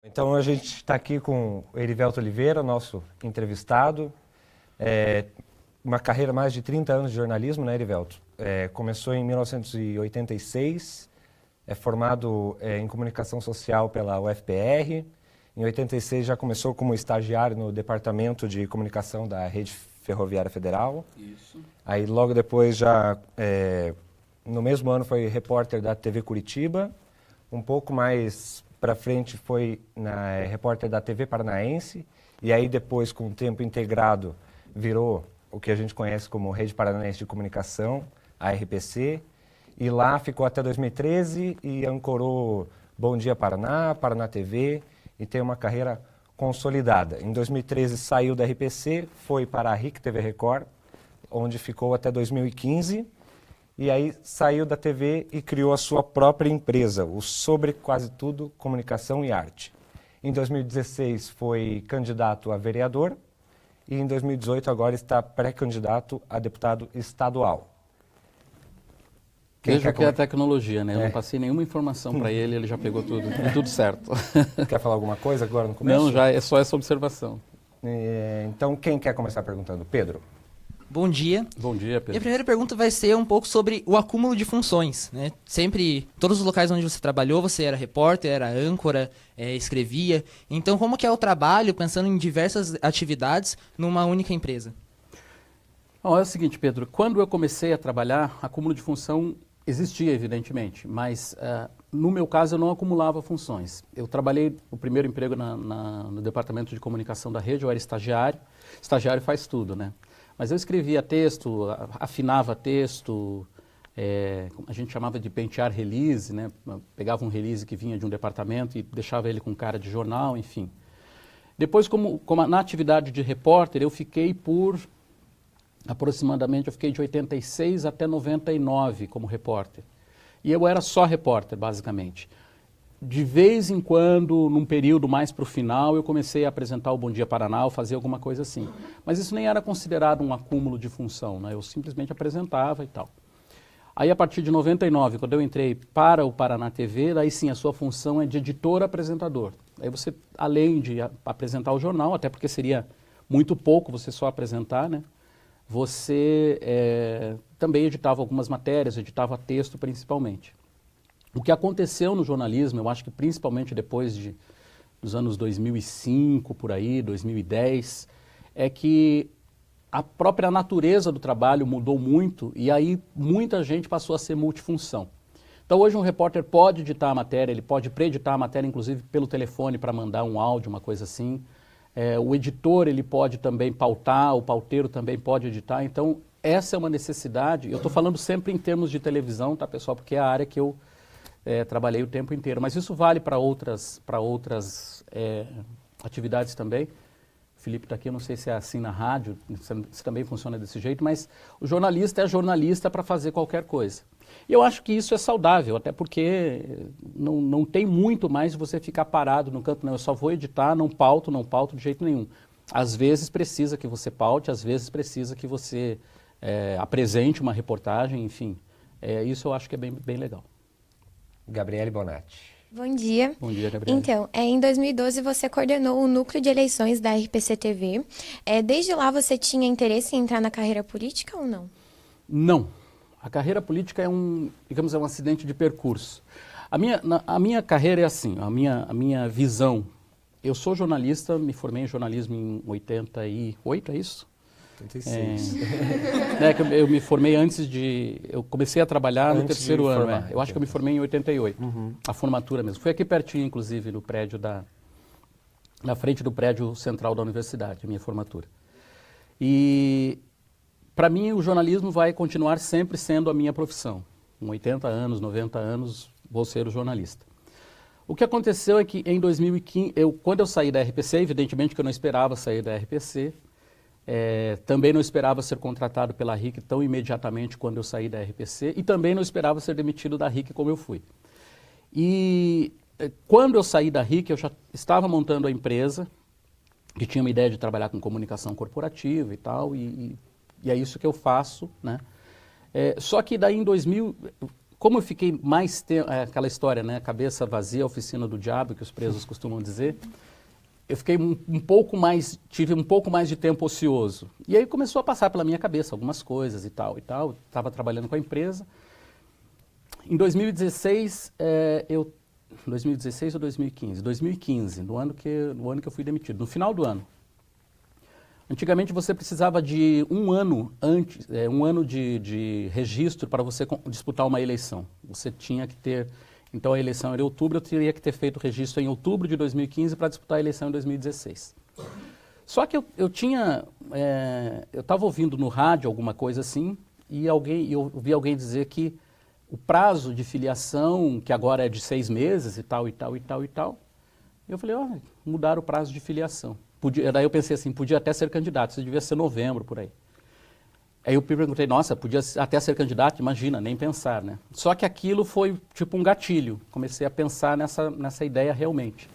Então a gente está aqui com o Erivelto Oliveira, nosso entrevistado. Uma carreira mais de 30 anos de jornalismo, né, Erivelto? Começou em 1986, é formado em comunicação social pela UFPR. Em 86 já começou como estagiário no Departamento de Comunicação da Rede Ferroviária Federal. Isso. Aí logo depois já, no mesmo ano, foi repórter da TV Curitiba. Um pouco mais para frente foi repórter da TV Paranaense. E aí depois, com o tempo integrado, virou o que a gente conhece como Rede Paranaense de Comunicação, a RPC. E lá ficou até 2013 e ancorou Bom Dia Paraná, Paraná TV, e tem uma carreira consolidada. Em 2013 saiu da RPC, foi para a RIC TV Record, onde ficou até 2015, e aí saiu da TV e criou a sua própria empresa, o Sobre Quase Tudo Comunicação e Arte. Em 2016 foi candidato a vereador e em 2018 agora está pré-candidato a deputado estadual. Veja que é a tecnologia, né? Eu não passei nenhuma informação para ele, ele já pegou tudo, tudo certo. Quer falar alguma coisa agora no começo? Não, já é só essa observação. Então, quem quer começar perguntando? Pedro? Bom dia. Bom dia, Pedro. Minha primeira pergunta vai ser um pouco sobre o acúmulo de funções, né? Sempre, todos os locais onde você trabalhou, você era repórter, era âncora, escrevia. Então, como que é o trabalho, pensando em diversas atividades, numa única empresa? Bom, é o seguinte, Pedro, quando eu comecei a trabalhar, acúmulo de função existia, evidentemente, mas no meu caso eu não acumulava funções. Eu trabalhei, o primeiro emprego no departamento de comunicação da rede, eu era estagiário. Estagiário faz tudo, né? Mas eu escrevia texto, afinava texto, a gente chamava de pentear release, né? Pegava um release que vinha de um departamento e deixava ele com cara de jornal, enfim. Depois, como na atividade de repórter, eu fiquei por aproximadamente, eu fiquei de 86 até 99 como repórter. E eu era só repórter, basicamente. De vez em quando, num período mais para o final, eu comecei a apresentar o Bom Dia Paraná, ou fazer alguma coisa assim. Mas isso nem era considerado um acúmulo de função, né? Eu simplesmente apresentava e tal. Aí, a partir de 99, quando eu entrei para o Paraná TV, daí sim, a sua função é de editor-apresentador. Aí você, além de apresentar o jornal, até porque seria muito pouco você só apresentar, né? Você também editava algumas matérias, editava texto principalmente. O que aconteceu no jornalismo, eu acho que principalmente depois dos anos 2005, por aí, 2010, é que a própria natureza do trabalho mudou muito e aí muita gente passou a ser multifunção. Então hoje um repórter pode editar a matéria, ele pode pré-editar a matéria, inclusive pelo telefone para mandar um áudio, uma coisa assim. O editor ele pode também pautar, o pauteiro também pode editar. Então essa é uma necessidade. Eu estou falando sempre em termos de televisão, tá, pessoal? Porque é a área que eu trabalhei o tempo inteiro. Mas isso vale para outras atividades também. O Felipe está aqui, eu não sei se é assim na rádio, se também funciona desse jeito, mas o jornalista é jornalista para fazer qualquer coisa. E eu acho que isso é saudável, até porque não tem muito mais de você ficar parado no canto, não, eu só vou editar, não pauto de jeito nenhum. Às vezes precisa que você paute, às vezes precisa que você apresente uma reportagem, enfim. Isso eu acho que é bem legal. Gabriele Bonatti. Bom dia. Bom dia, Gabriele. Então, em 2012 você coordenou o núcleo de eleições da RPC TV. Desde lá você tinha interesse em entrar na carreira política ou não? Não. A carreira política é um acidente de percurso. A minha carreira é assim, a minha visão. Eu sou jornalista, me formei em jornalismo em 88, é isso? 86. Eu me formei eu comecei a trabalhar no terceiro ano. Eu acho que eu me formei em 88, a formatura mesmo. Foi aqui pertinho, inclusive, no prédio na frente do prédio central da universidade, a minha formatura. E, para mim, o jornalismo vai continuar sempre sendo a minha profissão. Com 80 anos, 90 anos, vou ser o jornalista. O que aconteceu é que em 2015, quando eu saí da RPC, evidentemente que eu não esperava sair da RPC, também não esperava ser contratado pela RIC tão imediatamente quando eu saí da RPC e também não esperava ser demitido da RIC como eu fui. E quando eu saí da RIC, eu já estava montando a empresa, que tinha uma ideia de trabalhar com comunicação corporativa e tal, e é isso que eu faço, né? Só que daí em como eu fiquei mais tempo, aquela história, né, cabeça vazia, oficina do diabo, que os presos costumam dizer, eu fiquei tive um pouco mais de tempo ocioso. E aí começou a passar pela minha cabeça algumas coisas e tal. Estava trabalhando com a empresa. Em 2016, 2016 ou 2015? 2015, no ano que eu fui demitido, no final do ano. Antigamente você precisava de um ano de registro para você disputar uma eleição. Você tinha que ter, então a eleição era em outubro, eu teria que ter feito o registro em outubro de 2015 para disputar a eleição em 2016. Só que eu estava ouvindo no rádio alguma coisa assim, e eu ouvi alguém dizer que o prazo de filiação, que agora é de 6 meses e tal. Eu falei, mudaram o prazo de filiação. Daí eu pensei assim, podia até ser candidato, isso devia ser novembro, por aí. Aí eu perguntei, nossa, podia até ser candidato? Imagina, nem pensar, né? Só que aquilo foi tipo um gatilho, comecei a pensar nessa ideia realmente.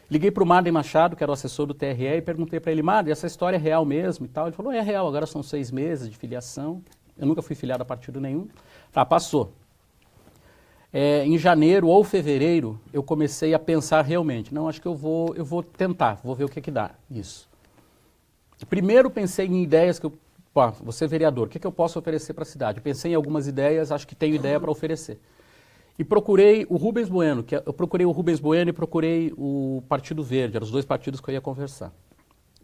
Liguei para o Marden Machado, que era o assessor do TRE, e perguntei para ele, Marden, essa história é real mesmo e tal? Ele falou, é real, agora são 6 meses de filiação, eu nunca fui filiado a partido nenhum. Tá, passou. Em janeiro ou fevereiro, eu comecei a pensar realmente, não, acho que eu vou tentar, vou ver o que dá isso. Primeiro pensei em ideias que vou ser vereador, o que eu posso oferecer para a cidade? Pensei em algumas ideias, acho que tenho ideia para oferecer. E procurei o Rubens Bueno, eu procurei o Rubens Bueno e procurei o Partido Verde, eram os 2 partidos que eu ia conversar.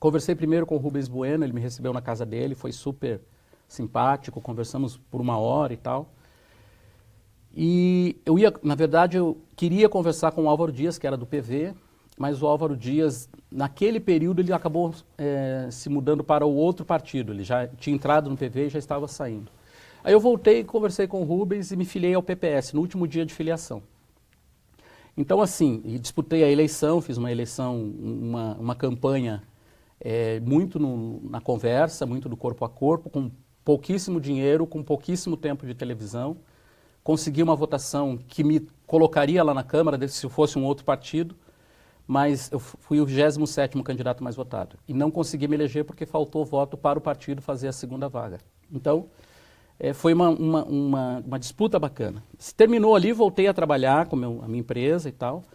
Conversei primeiro com o Rubens Bueno, ele me recebeu na casa dele, foi super simpático, conversamos por 1 hora e tal. E na verdade, eu queria conversar com o Álvaro Dias, que era do PV, mas o Álvaro Dias, naquele período, ele acabou se mudando para o outro partido. Ele já tinha entrado no PV e já estava saindo. Aí eu voltei, conversei com o Rubens e me filiei ao PPS, no último dia de filiação. Então, assim, disputei a eleição, fiz uma eleição, uma campanha muito na conversa, muito do corpo a corpo, com pouquíssimo dinheiro, com pouquíssimo tempo de televisão. Consegui uma votação que me colocaria lá na Câmara, se fosse um outro partido, mas eu fui o 27º candidato mais votado. E não consegui me eleger porque faltou voto para o partido fazer a segunda vaga. Então, foi uma disputa bacana. Se terminou ali, voltei a trabalhar com a minha empresa e tal.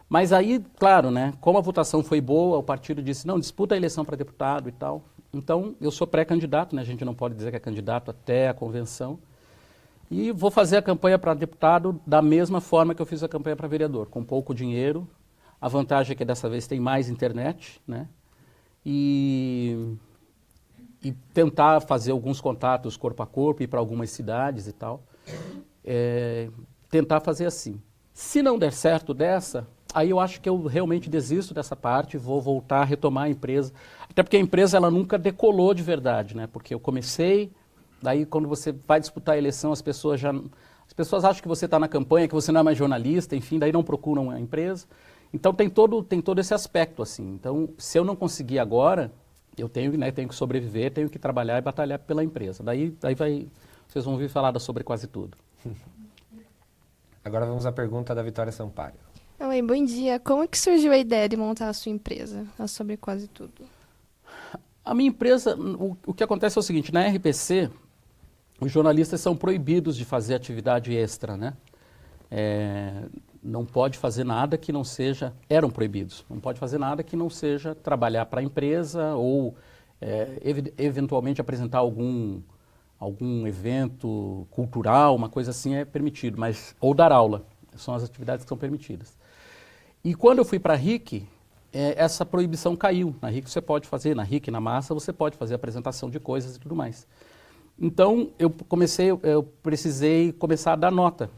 Mas aí, claro, né, como a votação foi boa, o partido disse, não, disputa a eleição para deputado e tal. Então, eu sou pré-candidato, né, a gente não pode dizer que é candidato até a convenção. E vou fazer a campanha para deputado da mesma forma que eu fiz a campanha para vereador, com pouco dinheiro. A vantagem é que dessa vez tem mais internet, né? E tentar fazer alguns contatos corpo a corpo, ir para algumas cidades e tal. Tentar fazer assim. Se não der certo dessa, aí eu acho que eu realmente desisto dessa parte, vou voltar a retomar a empresa. Até porque a empresa ela nunca decolou de verdade, né? Porque eu comecei... Daí, quando você vai disputar a eleição, as pessoas acham que você está na campanha, que você não é mais jornalista, enfim, daí não procuram a empresa. Então, tem todo esse aspecto, assim. Então, se eu não conseguir agora, eu tenho que sobreviver, tenho que trabalhar e batalhar pela empresa. Daí vocês vão ouvir falar sobre quase tudo. Agora vamos à pergunta da Vitória Sampaio. Oi, bom dia. Como é que surgiu a ideia de montar a sua empresa? Sobre quase tudo. A minha empresa, o que acontece é o seguinte, na RPC... Os jornalistas são proibidos de fazer atividade extra, né? Não pode fazer nada que não seja... Eram proibidos. Não pode fazer nada que não seja trabalhar para a empresa ou, eventualmente, apresentar algum evento cultural, uma coisa assim é permitido, ou dar aula. São as atividades que são permitidas. E quando eu fui para a RIC, essa proibição caiu. Na RIC você pode fazer, na RIC, na Massa, você pode fazer apresentação de coisas e tudo mais. Então, eu precisei começar a dar nota.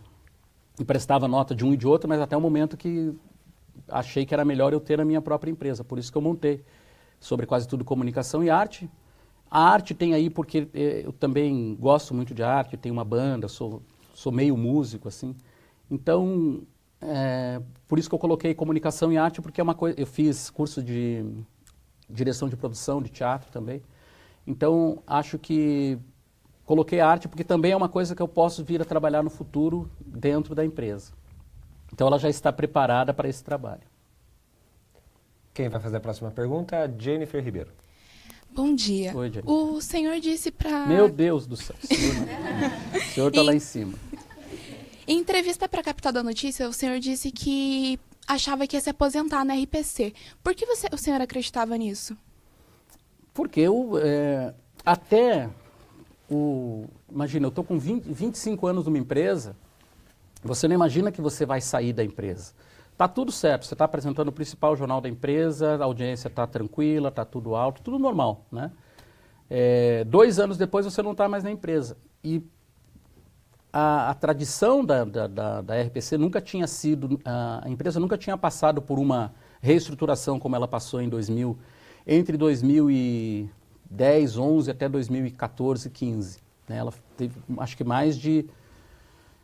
Emprestava nota de um e de outro, mas até o momento que achei que era melhor eu ter a minha própria empresa. Por isso que eu montei sobre quase tudo comunicação e arte. A arte tem aí porque eu também gosto muito de arte, tenho uma banda, sou meio músico, assim. Então, por isso que eu coloquei comunicação e arte, porque é uma coisa... Eu fiz curso de direção de produção, de teatro também. Então, acho que... Coloquei a arte porque também é uma coisa que eu posso vir a trabalhar no futuro dentro da empresa. Então ela já está preparada para esse trabalho. Quem vai fazer a próxima pergunta é a Jennifer Ribeiro. Bom dia. Oi, Jennifer. O senhor disse para... Meu Deus do céu, o senhor está lá em cima. Em entrevista para a Capital da Notícia, o senhor disse que achava que ia se aposentar na RPC. Por que o senhor acreditava nisso? Porque imagina, eu estou com 25 anos numa empresa, você não imagina que você vai sair da empresa. Está tudo certo, você está apresentando o principal jornal da empresa, a audiência está tranquila, está tudo alto, tudo normal, né? 2 anos depois você não está mais na empresa. E a tradição da RPC nunca tinha sido, a empresa nunca tinha passado por uma reestruturação como ela passou entre 2010, 11 até 2014, 15. Né? Ela teve, acho que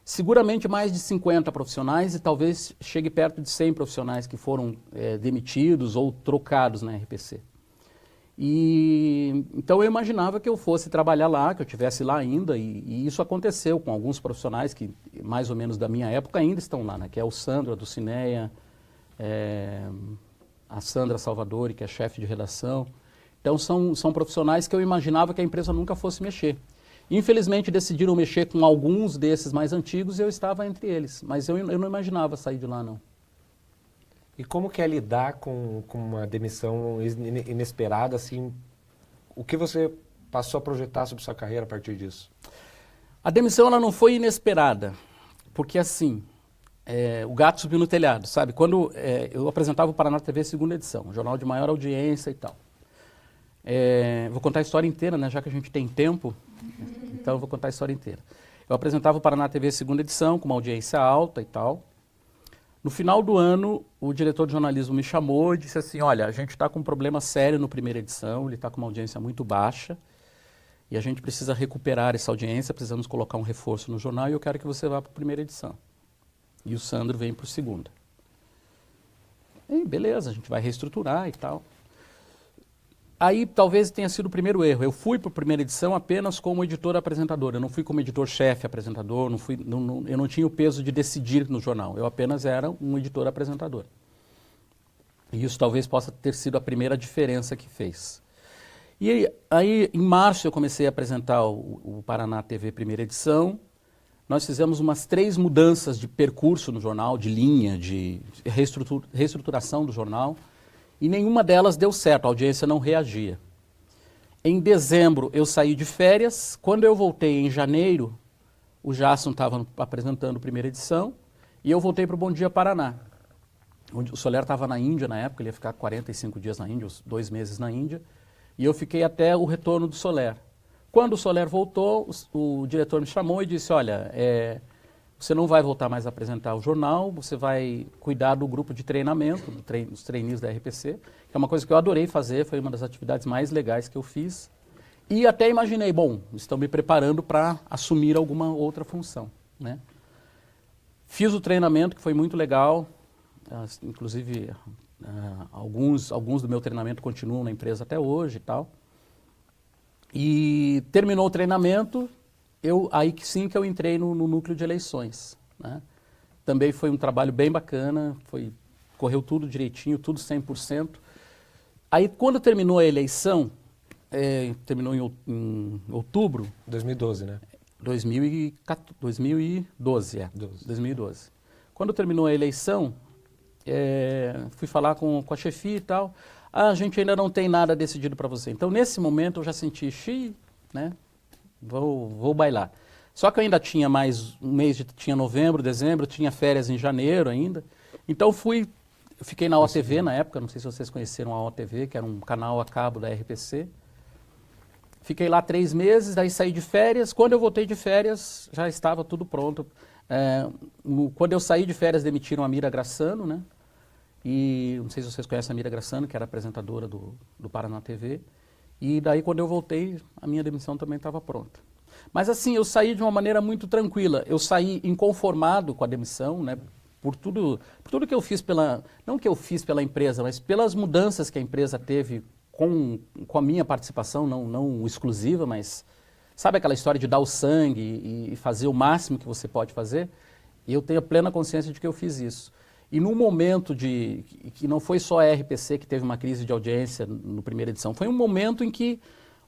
seguramente mais de 50 profissionais e talvez chegue perto de 100 profissionais que foram demitidos ou trocados na RPC. Então eu imaginava que eu fosse trabalhar lá, que eu estivesse lá ainda, e isso aconteceu com alguns profissionais que mais ou menos da minha época ainda estão lá, né? Que é o Sandro, do Cineia, a Sandra Salvadori, que é chefe de redação. Então são profissionais que eu imaginava que a empresa nunca fosse mexer. Infelizmente decidiram mexer com alguns desses mais antigos e eu estava entre eles, mas eu não imaginava sair de lá, não. E como que é lidar com uma demissão inesperada, assim? O que você passou a projetar sobre sua carreira a partir disso? A demissão ela não foi inesperada, porque assim, o gato subiu no telhado, sabe? Quando eu apresentava o Paraná TV segunda edição, um jornal de maior audiência e tal. Vou contar a história inteira, né? Já que a gente tem tempo, então eu vou contar a história inteira. Eu apresentava o Paraná TV segunda edição, com uma audiência alta e tal. No final do ano, o diretor de jornalismo me chamou e disse assim, olha, a gente está com um problema sério no primeira edição, ele está com uma audiência muito baixa e a gente precisa recuperar essa audiência, precisamos colocar um reforço no jornal e eu quero que você vá para a primeira edição. E o Sandro vem para a segunda. E beleza, a gente vai reestruturar e tal. Aí talvez tenha sido o primeiro erro. Eu fui para a primeira edição apenas como editor-apresentador. Eu não fui como editor-chefe apresentador, eu não tinha o peso de decidir no jornal. Eu apenas era um editor-apresentador. E isso talvez possa ter sido a primeira diferença que fez. E aí, em março, eu comecei a apresentar o Paraná TV primeira edição. Nós fizemos umas 3 mudanças de percurso no jornal, de linha, de reestruturação do jornal. E nenhuma delas deu certo, a audiência não reagia. Em dezembro eu saí de férias, quando eu voltei em janeiro, o Jasson estava apresentando a primeira edição, e eu voltei para o Bom Dia Paraná. O Soler estava na Índia na época, ele ia ficar 45 dias na Índia, 2 meses na Índia, e eu fiquei até o retorno do Soler. Quando o Soler voltou, o diretor me chamou e disse, olha, você não vai voltar mais a apresentar o jornal, você vai cuidar do grupo de treinamento, dos trainees da RPC, que é uma coisa que eu adorei fazer, foi uma das atividades mais legais que eu fiz. E até imaginei, bom, estão me preparando para assumir alguma outra função, né? Fiz o treinamento, que foi muito legal, inclusive alguns do meu treinamento continuam na empresa até hoje e tal. E terminou o treinamento, aí sim que eu entrei no núcleo de eleições, né? Também foi um trabalho bem bacana, correu tudo direitinho, tudo 100%. Aí quando terminou a eleição, terminou em outubro... 2012, né? 2012. 2012. Quando terminou a eleição, fui falar com a chefia e tal, a gente ainda não tem nada decidido para você. Então nesse momento eu já senti, né? Vou bailar. Só que eu ainda tinha mais um mês, tinha novembro, dezembro, tinha férias em janeiro ainda. Então eu fiquei na OTV na época, não sei se vocês conheceram a OTV, que era um canal a cabo da RPC. Fiquei lá 3 meses, daí saí de férias. Quando eu voltei de férias, já estava tudo pronto. Quando eu saí de férias, demitiram a Mira Grassano, né? E não sei se vocês conhecem a Mira Grassano, que era apresentadora do Paraná TV. E daí, quando eu voltei, a minha demissão também estava pronta. Mas assim, eu saí de uma maneira muito tranquila. Eu saí inconformado com a demissão, né? Por tudo que eu fiz não que eu fiz pela empresa, mas pelas mudanças que a empresa teve com a minha participação, não exclusiva, mas sabe aquela história de dar o sangue e fazer o máximo que você pode fazer? E eu tenho plena consciência de que eu fiz isso. E num momento que não foi só a RPC que teve uma crise de audiência no primeira edição, foi um momento em que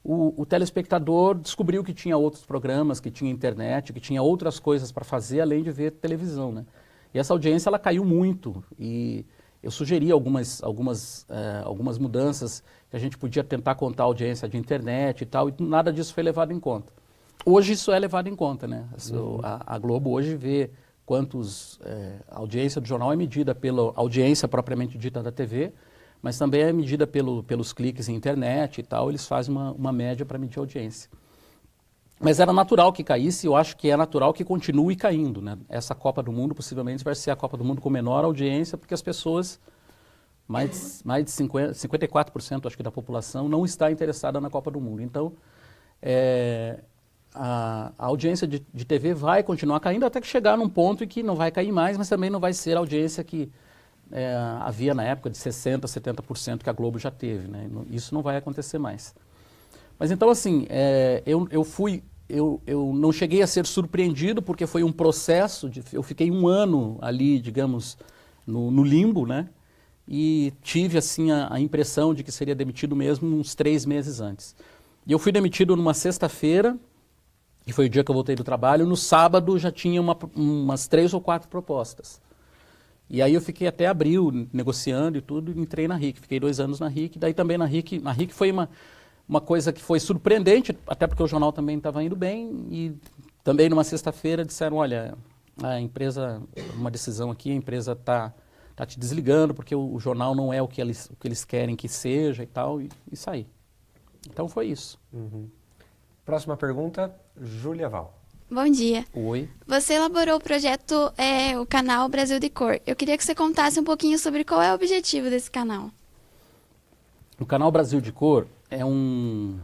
o telespectador descobriu que tinha outros programas, que tinha internet, que tinha outras coisas para fazer além de ver televisão, né? E essa audiência ela caiu muito e eu sugeri algumas mudanças que a gente podia tentar contar a audiência de internet e tal, e nada disso foi levado em conta. Hoje isso é levado em conta, né? A Globo hoje vê a audiência do jornal é medida pela audiência propriamente dita da TV, mas também é medida pelos cliques em internet e tal, eles fazem uma média para medir a audiência. Mas era natural que caísse, eu acho que é natural que continue caindo, né? Essa Copa do Mundo possivelmente vai ser a Copa do Mundo com menor audiência, porque as pessoas, mais de 54% acho que da população, não está interessada na Copa do Mundo. Então, a audiência de TV vai continuar caindo até que chegar num ponto em que não vai cair mais, mas também não vai ser a audiência que havia na época de 60%, 70% que a Globo já teve, né? Isso não vai acontecer mais. Mas então, assim, eu não cheguei a ser surpreendido porque foi um processo, eu fiquei um ano ali, digamos, no limbo, né? E tive, assim, a impressão de que seria demitido mesmo uns 3 meses antes. E eu fui demitido numa sexta-feira, que foi o dia que eu voltei do trabalho. No sábado já tinha umas 3 ou 4 propostas. E aí eu fiquei até abril negociando e tudo, e entrei na RIC. Fiquei 2 anos na RIC, daí também na RIC foi uma coisa que foi surpreendente, até porque o jornal também estava indo bem, e também numa sexta-feira disseram, olha, a empresa, uma decisão aqui, a empresa está te desligando, porque o jornal não é o que eles querem que seja e tal, e saí. Então foi isso. Próxima pergunta, Júlia Val. Bom dia. Oi. Você elaborou o projeto, o canal Brasil de Cor. Eu queria que você contasse um pouquinho sobre qual é o objetivo desse canal. O canal Brasil de Cor é uma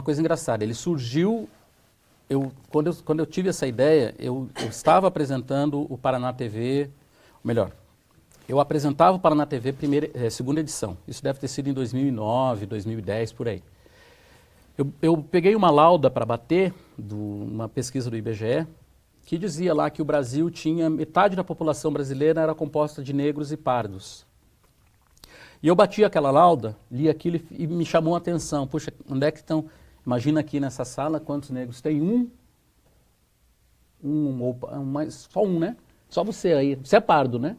coisa engraçada. Ele surgiu, quando eu tive essa ideia, eu estava apresentando o Paraná TV, melhor, eu apresentava o Paraná TV segunda edição. Isso deve ter sido em 2009, 2010, por aí. Eu peguei uma lauda para bater, uma pesquisa do IBGE, que dizia lá que o Brasil tinha, metade da população brasileira era composta de negros e pardos. E eu bati aquela lauda, li aquilo e me chamou a atenção. Puxa, onde é que estão? Imagina aqui nessa sala quantos negros tem? Só um, né? Só você aí. Você é pardo, né?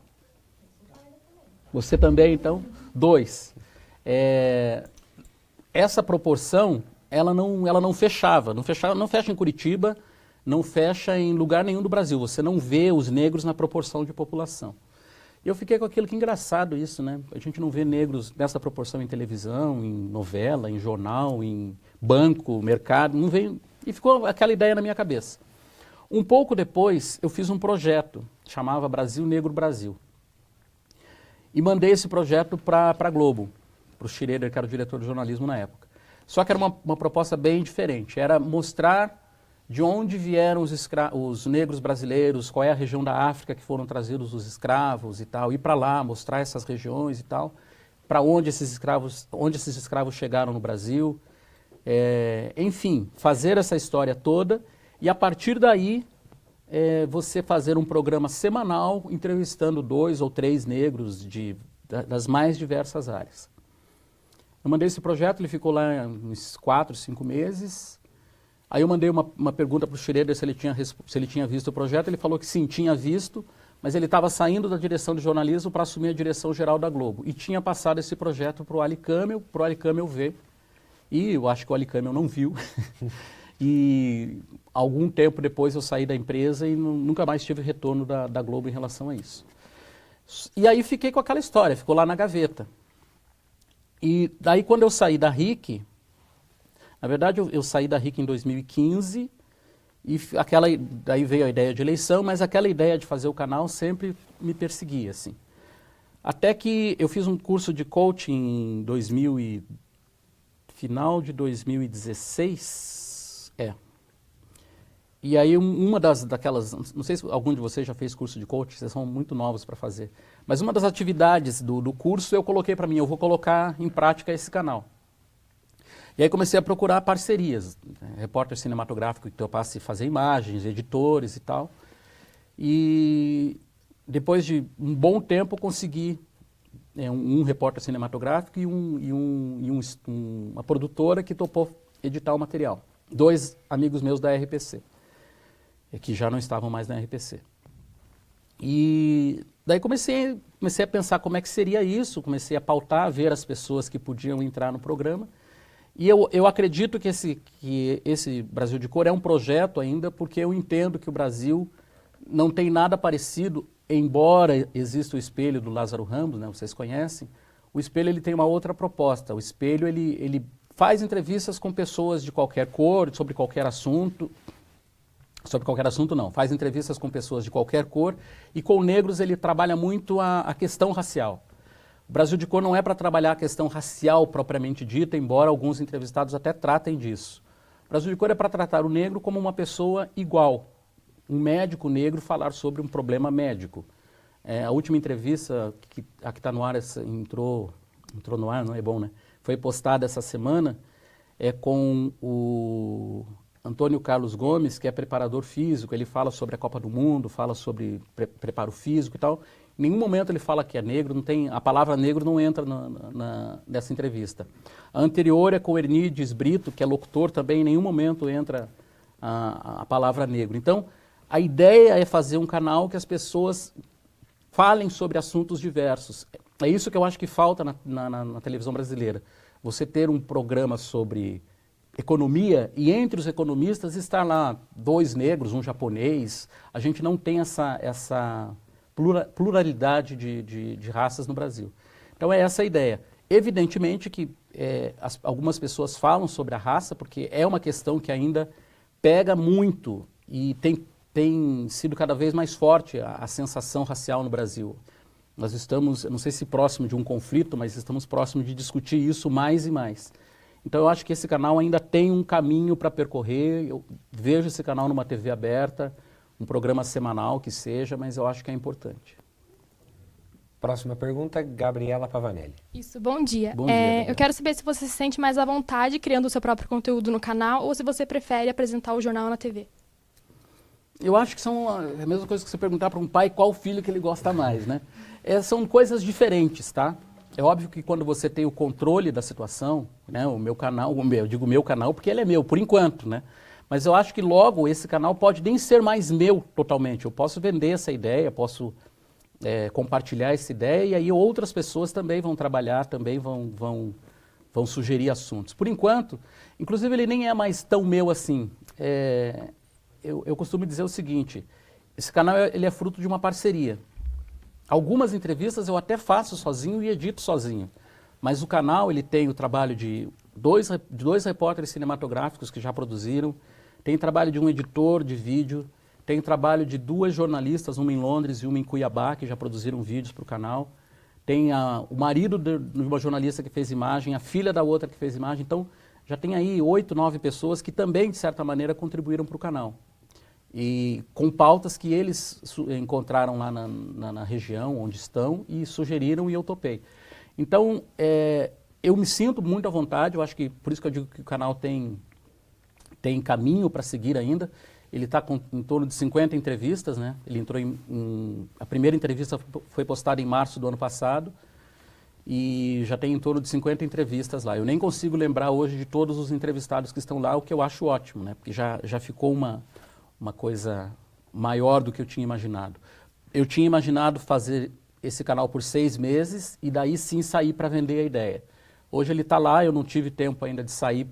Você também, então? 2. Essa proporção, ela não fechava. Não fecha em Curitiba, não fecha em lugar nenhum do Brasil. Você não vê os negros na proporção de população. E eu fiquei com aquilo, que engraçado isso, né? A gente não vê negros nessa proporção em televisão, em novela, em jornal, em banco, mercado, não vem. E ficou aquela ideia na minha cabeça. Um pouco depois, eu fiz um projeto, chamava Brasil Negro Brasil. E mandei esse projeto para a Globo, para o Schroeder, que era o diretor de jornalismo na época. Só que era uma proposta bem diferente, era mostrar de onde vieram os negros brasileiros, qual é a região da África que foram trazidos os escravos e tal, ir para lá, mostrar essas regiões e tal, para onde esses escravos chegaram no Brasil, enfim, fazer essa história toda e a partir daí você fazer um programa semanal entrevistando 2 ou 3 negros das mais diversas áreas. Eu mandei esse projeto, ele ficou lá uns 4, 5 meses. Aí eu mandei uma pergunta para o Schroeder se ele tinha visto o projeto. Ele falou que sim, tinha visto, mas ele estava saindo da direção de jornalismo para assumir a direção geral da Globo. E tinha passado esse projeto para o Ali Camel, para o Ali Camel ver. E eu acho que o Ali Camel não viu. E algum tempo depois eu saí da empresa e nunca mais tive retorno da Globo em relação a isso. E aí fiquei com aquela história, ficou lá na gaveta. E daí quando eu saí da RIC... Na verdade, eu saí da RIC em 2015 e daí veio a ideia de eleição, mas aquela ideia de fazer o canal sempre me perseguia, assim. Até que eu fiz um curso de coaching em final de 2016, E aí daquelas, não sei se algum de vocês já fez curso de coaching, vocês são muito novos para fazer, mas uma das atividades do curso eu coloquei para mim, eu vou colocar em prática esse canal. E aí comecei a procurar parcerias, repórter cinematográfico que eu passe a fazer imagens, editores e tal. E depois de um bom tempo consegui um repórter cinematográfico e uma produtora que topou editar o material. 2 amigos meus da RPC, que já não estavam mais na RPC. E daí comecei a pensar como é que seria isso, comecei a pautar, ver as pessoas que podiam entrar no programa. E eu acredito que esse Brasil de Cor é um projeto ainda, porque eu entendo que o Brasil não tem nada parecido, embora exista o Espelho do Lázaro Ramos, né, vocês conhecem, o Espelho ele tem uma outra proposta. O Espelho ele faz entrevistas com pessoas de qualquer cor, sobre qualquer assunto não, faz entrevistas com pessoas de qualquer cor, e com negros ele trabalha muito a questão racial. O Brasil de Cor não é para trabalhar a questão racial propriamente dita, embora alguns entrevistados até tratem disso. O Brasil de Cor é para tratar o negro como uma pessoa igual. Um médico negro falar sobre um problema médico. A última entrevista, a que está no ar, entrou no ar, não é bom, né? Foi postada essa semana, com o Antônio Carlos Gomes, que é preparador físico. Ele fala sobre a Copa do Mundo, fala sobre preparo físico e tal. Em nenhum momento ele fala que é negro, a palavra negro não entra nessa entrevista. A anterior é com o Ernides Brito, que é locutor também, em nenhum momento entra a palavra negro. Então, a ideia é fazer um canal que as pessoas falem sobre assuntos diversos. É isso que eu acho que falta na televisão brasileira. Você ter um programa sobre economia e entre os economistas estar lá 2 negros, um japonês. A gente não tem essa pluralidade de raças no Brasil. Então é essa a ideia. Evidentemente que algumas pessoas falam sobre a raça, porque é uma questão que ainda pega muito e tem sido cada vez mais forte a sensação racial no Brasil. Nós estamos, não sei se próximo de um conflito, mas estamos próximos de discutir isso mais e mais. Então eu acho que esse canal ainda tem um caminho para percorrer. Eu vejo esse canal numa TV aberta, um programa semanal que seja, mas eu acho que é importante. Próxima pergunta, Gabriela Pavanelli. Isso, bom dia. Bom dia, eu quero saber se você se sente mais à vontade criando o seu próprio conteúdo no canal ou se você prefere apresentar o jornal na TV. Eu acho que são a mesma coisa que você perguntar para um pai qual filho que ele gosta mais, né? São coisas diferentes, tá? É óbvio que quando você tem o controle da situação, né, o meu canal, eu digo meu canal porque ele é meu, por enquanto, né? Mas eu acho que logo esse canal pode nem ser mais meu totalmente. Eu posso vender essa ideia, posso compartilhar essa ideia e aí outras pessoas também vão trabalhar, também vão sugerir assuntos. Por enquanto, inclusive ele nem é mais tão meu assim. Eu costumo dizer o seguinte, esse canal ele é fruto de uma parceria. Algumas entrevistas eu até faço sozinho e edito sozinho, mas o canal ele tem o trabalho de dois repórteres cinematográficos que já produziram, tem trabalho de um editor de vídeo, tem trabalho de 2 jornalistas, uma em Londres e uma em Cuiabá, que já produziram vídeos para o canal, tem o marido de uma jornalista que fez imagem, a filha da outra que fez imagem, então já tem aí 8, 9 pessoas que também, de certa maneira, contribuíram para o canal. E com pautas que eles encontraram lá na região onde estão e sugeriram e eu topei. Então, eu me sinto muito à vontade, eu acho que, por isso que eu digo que o canal tem caminho para seguir ainda. Ele está em torno de 50 entrevistas, né? Ele entrou a primeira entrevista foi postada em março do ano passado e já tem em torno de 50 entrevistas lá. Eu nem consigo lembrar hoje de todos os entrevistados que estão lá, o que eu acho ótimo, né? Porque já ficou uma coisa maior do que eu tinha imaginado. Eu tinha imaginado fazer esse canal por 6 meses e daí sim sair para vender a ideia. Hoje ele está lá, eu não tive tempo ainda de sair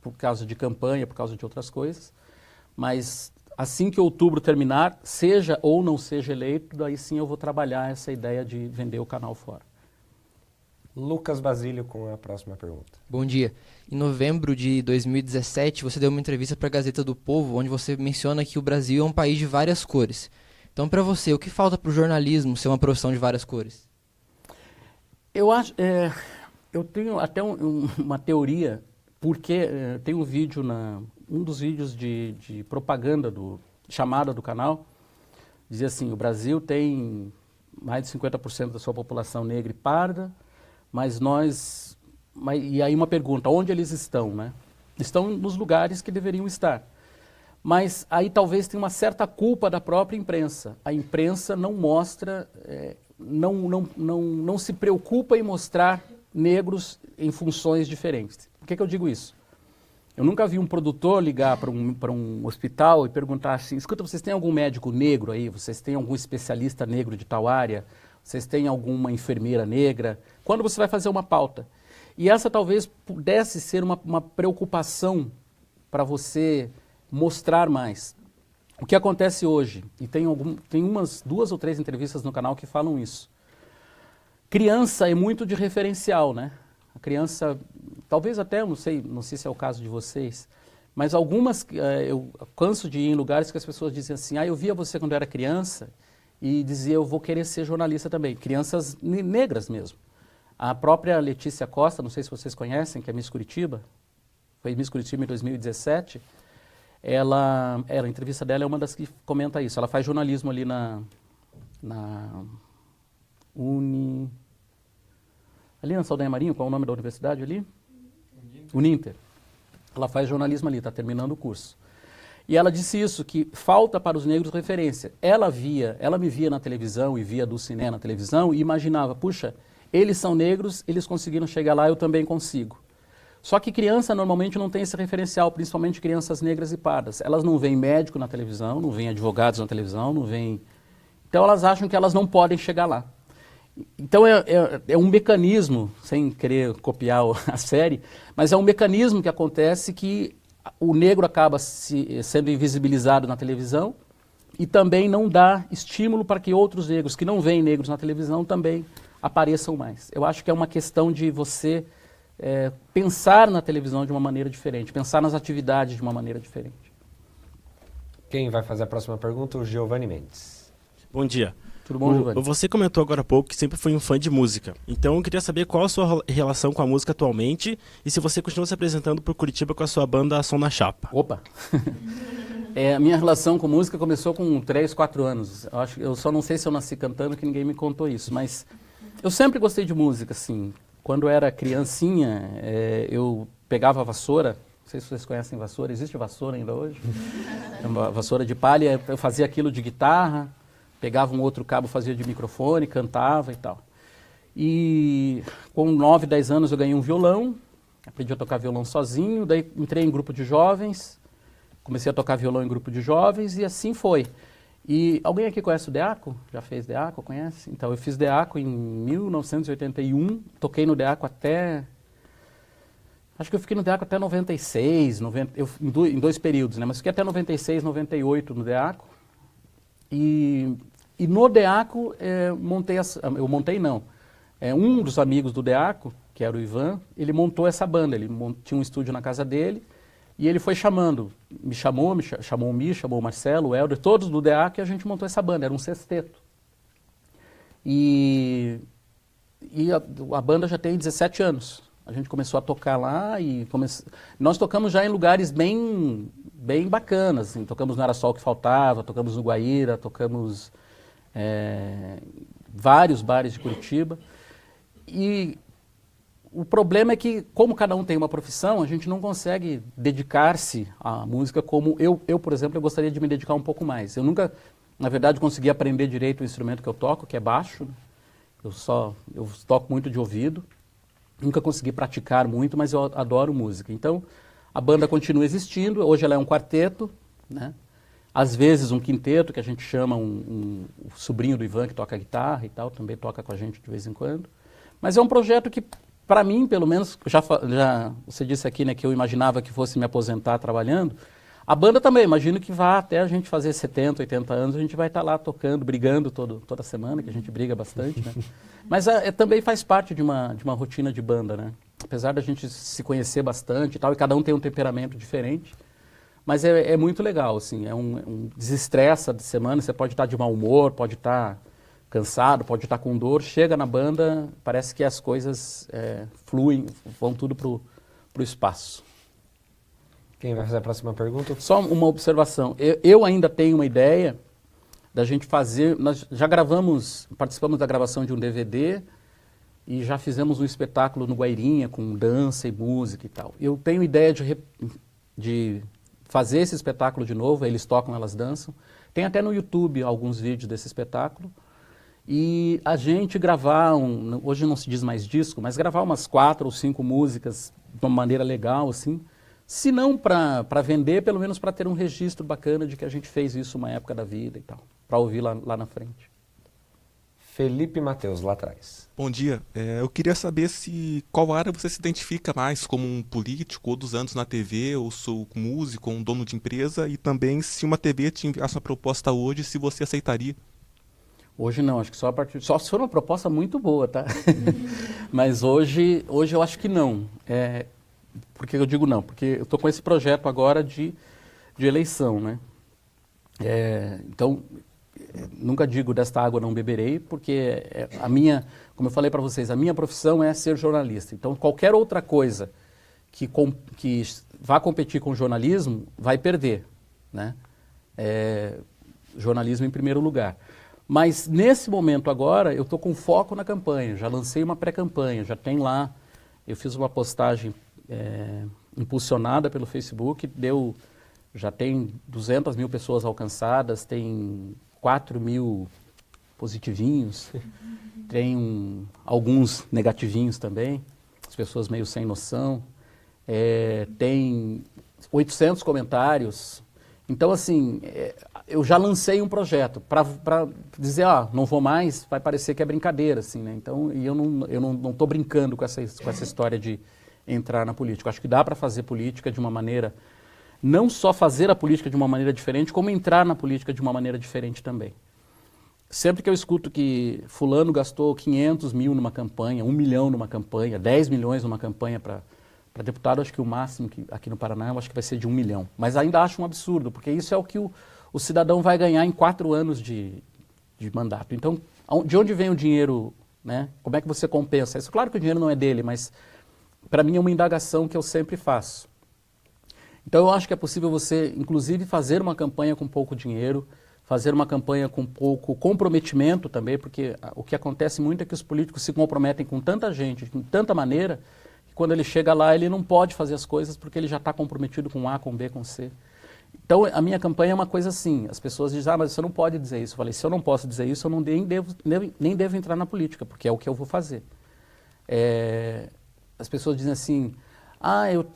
por causa de campanha, por causa de outras coisas, mas assim que outubro terminar, seja ou não seja eleito, daí sim eu vou trabalhar essa ideia de vender o canal fora. Lucas Basílio com a próxima pergunta. Bom dia. Em novembro de 2017, você deu uma entrevista para a Gazeta do Povo, onde você menciona que o Brasil é um país de várias cores. Então, para você, o que falta para o jornalismo ser uma profissão de várias cores? Eu acho, eu tenho até uma teoria, porque tem um vídeo, um dos vídeos de propaganda, chamada do canal, dizia assim, o Brasil tem mais de 50% da sua população negra e parda, e aí uma pergunta, onde eles estão, né? Estão nos lugares que deveriam estar. Mas aí talvez tenha uma certa culpa da própria imprensa. A imprensa não mostra não se preocupa em mostrar negros em funções diferentes. Por que eu digo isso? Eu nunca vi um produtor ligar para um hospital e perguntar assim, escuta, vocês têm algum médico negro aí? Vocês têm algum especialista negro de tal área? Vocês têm alguma enfermeira negra? Quando você vai fazer uma pauta? E essa talvez pudesse ser uma preocupação para você mostrar mais. O que acontece hoje, e tem umas 2 ou 3 entrevistas no canal que falam isso. Criança é muito de referencial, né? A criança, talvez até, não sei se é o caso de vocês, mas algumas, eu canso de ir em lugares que as pessoas dizem assim, eu via você quando era criança e dizia, eu vou querer ser jornalista também. Crianças negras mesmo. A própria Letícia Costa, não sei se vocês conhecem, que é Miss Curitiba, foi Miss Curitiba em 2017, a entrevista dela é uma das que comenta isso. Ela faz jornalismo ali na ali na Saldanha Marinho, qual é o nome da universidade ali? Uninter. Ela faz jornalismo ali, está terminando o curso. E ela disse isso, que falta para os negros referência. Ela me via na televisão e via Dulcinea na televisão e imaginava, puxa, eles são negros, eles conseguiram chegar lá, eu também consigo. Só que criança normalmente não tem esse referencial, principalmente crianças negras e pardas. Elas não veem médico na televisão, não veem advogados na televisão, não veem... Então elas acham que elas não podem chegar lá. Então é um mecanismo, sem querer copiar a série, mas é um mecanismo que acontece que o negro acaba sendo invisibilizado na televisão e também não dá estímulo para que outros negros que não veem negros na televisão também apareçam mais. Eu acho que é uma questão de você pensar na televisão de uma maneira diferente, pensar nas atividades de uma maneira diferente. Quem vai fazer a próxima pergunta? O Giovanni Mendes. Bom dia. Tudo bom, Giovanni? Você comentou agora há pouco que sempre foi um fã de música. Então eu queria saber qual a sua relação com a música atualmente e se você continua se apresentando por Curitiba com a sua banda Som na Chapa. Opa! A minha relação com música começou com 3, 4 anos. Eu só não sei se eu nasci cantando, que ninguém me contou isso, mas eu sempre gostei de música, assim. Quando eu era criancinha, eu pegava a vassoura, não sei se vocês conhecem vassoura, existe vassoura ainda hoje? Uma vassoura de palha, eu fazia aquilo de guitarra, pegava um outro cabo, fazia de microfone, cantava e tal. E com 9, 10 anos eu ganhei um violão, aprendi a tocar violão sozinho, daí entrei em grupo de jovens, comecei a tocar violão em grupo de jovens e assim foi. E alguém aqui conhece o DEACO? Já fez DEACO, conhece? Então eu fiz DEACO em 1981, toquei no DEACO até... Acho que eu fiquei no DEACO até 96, em 2 períodos, né? Mas fiquei até 96, 98 no DEACO. E no DEACO um dos amigos do DEACO, que era o Ivan, ele montou essa banda, ele tinha um estúdio na casa dele e ele foi chamando, me chamou o Marcelo, o Helder, todos do DEACO, e a gente montou essa banda, era um sexteto. E a banda já tem 17 anos. A gente começou a tocar lá e nós tocamos já em lugares bem bacanas. Assim. Tocamos no Era Sol Que Faltava, tocamos no Guaíra, tocamos vários bares de Curitiba. E o problema é que, como cada um tem uma profissão, a gente não consegue dedicar-se à música como eu, por exemplo, eu gostaria de me dedicar um pouco mais. Eu nunca, na verdade, consegui aprender direito o instrumento que eu toco, que é baixo. Eu toco muito de ouvido. Nunca consegui praticar muito, mas eu adoro música. Então, a banda continua existindo. Hoje ela é um quarteto, né? Às vezes um quinteto, que a gente chama o sobrinho do Ivan, que toca guitarra e tal, também toca com a gente de vez em quando. Mas é um projeto que, para mim, pelo menos, já você disse aqui, né, que eu imaginava que fosse me aposentar trabalhando. A banda também, imagino que vá até a gente fazer 70, 80 anos, a gente vai estar lá tocando, brigando toda semana, que a gente briga bastante, né? Mas também faz parte de uma rotina de banda, né? Apesar da gente se conhecer bastante e tal, e cada um tem um temperamento diferente, mas é muito legal, assim, desestressa de semana, você pode estar de mau humor, pode estar cansado, pode estar com dor, chega na banda, parece que as coisas fluem, vão tudo pro espaço. Quem vai fazer a próxima pergunta? Só uma observação. Eu ainda tenho uma ideia da gente fazer... Nós já participamos da gravação de um DVD e já fizemos um espetáculo no Guairinha com dança e música e tal. Eu tenho ideia de fazer esse espetáculo de novo, eles tocam, elas dançam. Tem até no YouTube alguns vídeos desse espetáculo. e a gente gravar, hoje não se diz mais disco, mas gravar umas 4 ou 5 músicas de uma maneira legal, assim, se não para vender, pelo menos para ter um registro bacana de que a gente fez isso uma época da vida e tal, para ouvir lá na frente. Felipe Matheus, lá atrás. Bom dia. Eu queria saber qual área você se identifica mais, como um político, ou dos anos na TV, ou sou músico, ou um dono de empresa, e também se uma TV te enviasse uma proposta hoje, se você aceitaria. Hoje não, acho que só se for uma proposta muito boa, tá? Mas hoje eu acho que não. Por que eu digo não? Porque eu estou com esse projeto agora de eleição, né? Então, nunca digo desta água não beberei, porque como eu falei para vocês, a minha profissão é ser jornalista. Então, qualquer outra coisa que vá competir com o jornalismo, vai perder, né? Jornalismo em primeiro lugar. Mas, nesse momento agora, eu estou com foco na campanha. Já lancei uma pré-campanha, já tem lá, eu fiz uma postagem impulsionada pelo Facebook, já tem 200 mil pessoas alcançadas, tem 4 mil positivinhos, tem alguns negativinhos também, as pessoas meio sem noção, tem 800 comentários. Então, assim, eu já lancei um projeto para dizer, não vou mais, vai parecer que é brincadeira, assim, né? Então, eu não estou brincando com essa história de entrar na política. Eu acho que dá para fazer política de uma maneira, não só fazer a política de uma maneira diferente, como entrar na política de uma maneira diferente também. Sempre que eu escuto que fulano gastou 500 mil numa campanha, 1 milhão numa campanha, 10 milhões numa campanha para deputado, acho que o máximo aqui no Paraná, eu acho que vai ser de 1 milhão. Mas ainda acho um absurdo, porque isso é o que o cidadão vai ganhar em 4 anos de mandato. Então, de onde vem o dinheiro, né? Como é que você compensa isso? Claro que o dinheiro não é dele, mas para mim é uma indagação que eu sempre faço. Então, eu acho que é possível você, inclusive, fazer uma campanha com pouco dinheiro, fazer uma campanha com pouco comprometimento também, porque o que acontece muito é que os políticos se comprometem com tanta gente, de tanta maneira, que quando ele chega lá, ele não pode fazer as coisas porque ele já está comprometido com A, com B, com C. Então, a minha campanha é uma coisa assim, as pessoas dizem, mas você não pode dizer isso. Eu falei, se eu não posso dizer isso, eu nem devo entrar na política, porque é o que eu vou fazer. As pessoas dizem assim,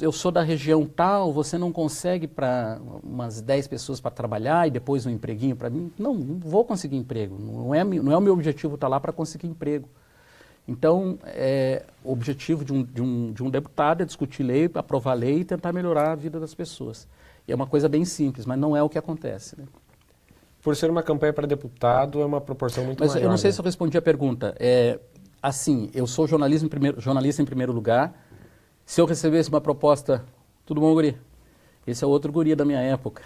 eu sou da região tal, você não consegue para umas 10 pessoas para trabalhar e depois um empreguinho para mim? Não vou conseguir emprego, não é o meu objetivo estar lá para conseguir emprego. Então, o objetivo de um deputado é discutir lei, aprovar lei e tentar melhorar a vida das pessoas. E é uma coisa bem simples, mas não é o que acontece, né? Por ser uma campanha para deputado, é uma proporção muito maior. Mas eu não sei se eu respondi a pergunta. Assim, eu sou jornalista em primeiro lugar. Se eu recebesse uma proposta... Tudo bom, guri? Esse é outro guri da minha época.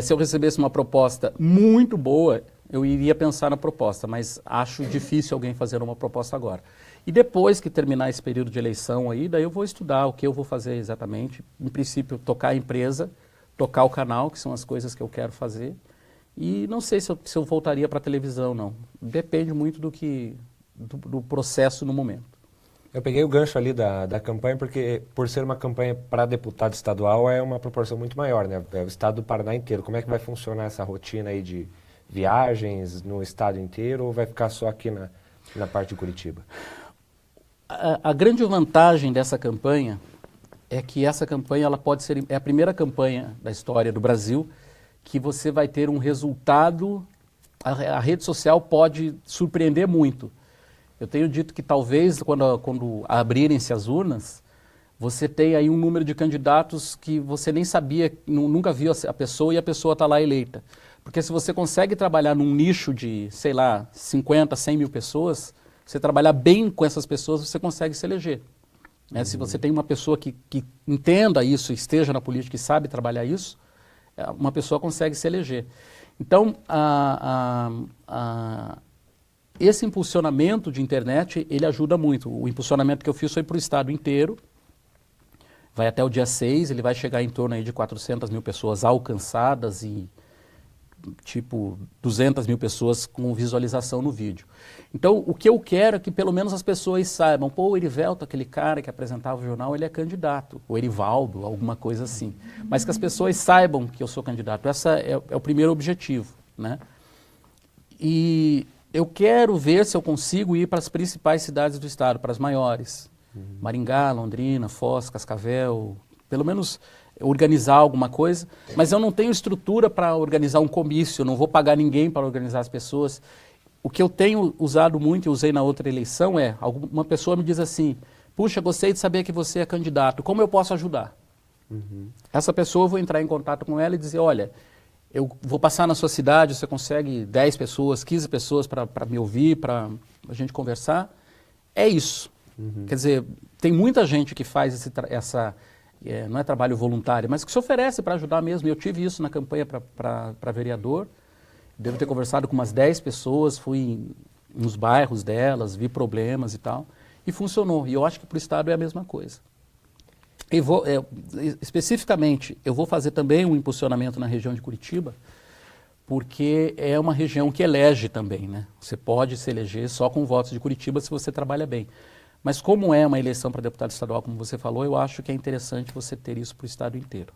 Se eu recebesse uma proposta muito boa, eu iria pensar na proposta, mas acho difícil alguém fazer uma proposta agora. E depois que terminar esse período de eleição aí, daí eu vou estudar o que eu vou fazer exatamente. Em princípio, tocar a empresa, tocar o canal, que são as coisas que eu quero fazer. E não sei se eu voltaria para a televisão, não. Depende muito do processo no momento. Eu peguei o gancho ali da campanha, porque por ser uma campanha para deputado estadual, é uma proporção muito maior, né? É o estado do Paraná inteiro. Como é que vai funcionar essa rotina aí de viagens no estado inteiro, ou vai ficar só aqui na parte de Curitiba? A grande vantagem dessa campanha é que essa campanha ela pode ser a primeira campanha da história do Brasil que você vai ter um resultado, a rede social pode surpreender muito. Eu tenho dito que talvez quando abrirem-se as urnas, você tenha aí um número de candidatos que você nem sabia, nunca viu a pessoa e a pessoa está lá eleita. Porque se você consegue trabalhar num nicho de, 50, 100 mil pessoas, você trabalhar bem com essas pessoas, você consegue se eleger. Né? Se você tem uma pessoa que entenda isso, esteja na política e sabe trabalhar isso, uma pessoa consegue se eleger. Então, esse impulsionamento de internet, ele ajuda muito. O impulsionamento que eu fiz foi para o estado inteiro, vai até o dia 6, ele vai chegar em torno aí de 400 mil pessoas alcançadas e 200 mil pessoas com visualização no vídeo. Então, o que eu quero é que pelo menos as pessoas saibam, o Erivelto, aquele cara que apresentava o jornal, ele é candidato, o Erivaldo, alguma coisa assim. Mas que as pessoas saibam que eu sou candidato, esse é o primeiro objetivo, né? E eu quero ver se eu consigo ir para as principais cidades do estado, para as maiores. Maringá, Londrina, Foz, Cascavel, pelo menos organizar alguma coisa, mas eu não tenho estrutura para organizar um comício, eu não vou pagar ninguém para organizar as pessoas. O que eu tenho usado muito, e usei na outra eleição, é, uma pessoa me diz assim, puxa, gostei de saber que você é candidato, como eu posso ajudar? Essa pessoa, eu vou entrar em contato com ela e dizer, olha, eu vou passar na sua cidade, você consegue 10 pessoas, 15 pessoas para me ouvir, para a gente conversar? É isso. Quer dizer, tem muita gente que faz não é trabalho voluntário, mas que se oferece para ajudar mesmo. Eu tive isso na campanha para vereador, devo ter conversado com umas 10 pessoas, fui nos bairros delas, vi problemas e tal, e funcionou. E eu acho que para o Estado é a mesma coisa. E especificamente, eu vou fazer também um impulsionamento na região de Curitiba, porque é uma região que elege também, né? Você pode se eleger só com votos de Curitiba se você trabalha bem. Mas como é uma eleição para deputado estadual, como você falou, eu acho que é interessante você ter isso para o estado inteiro.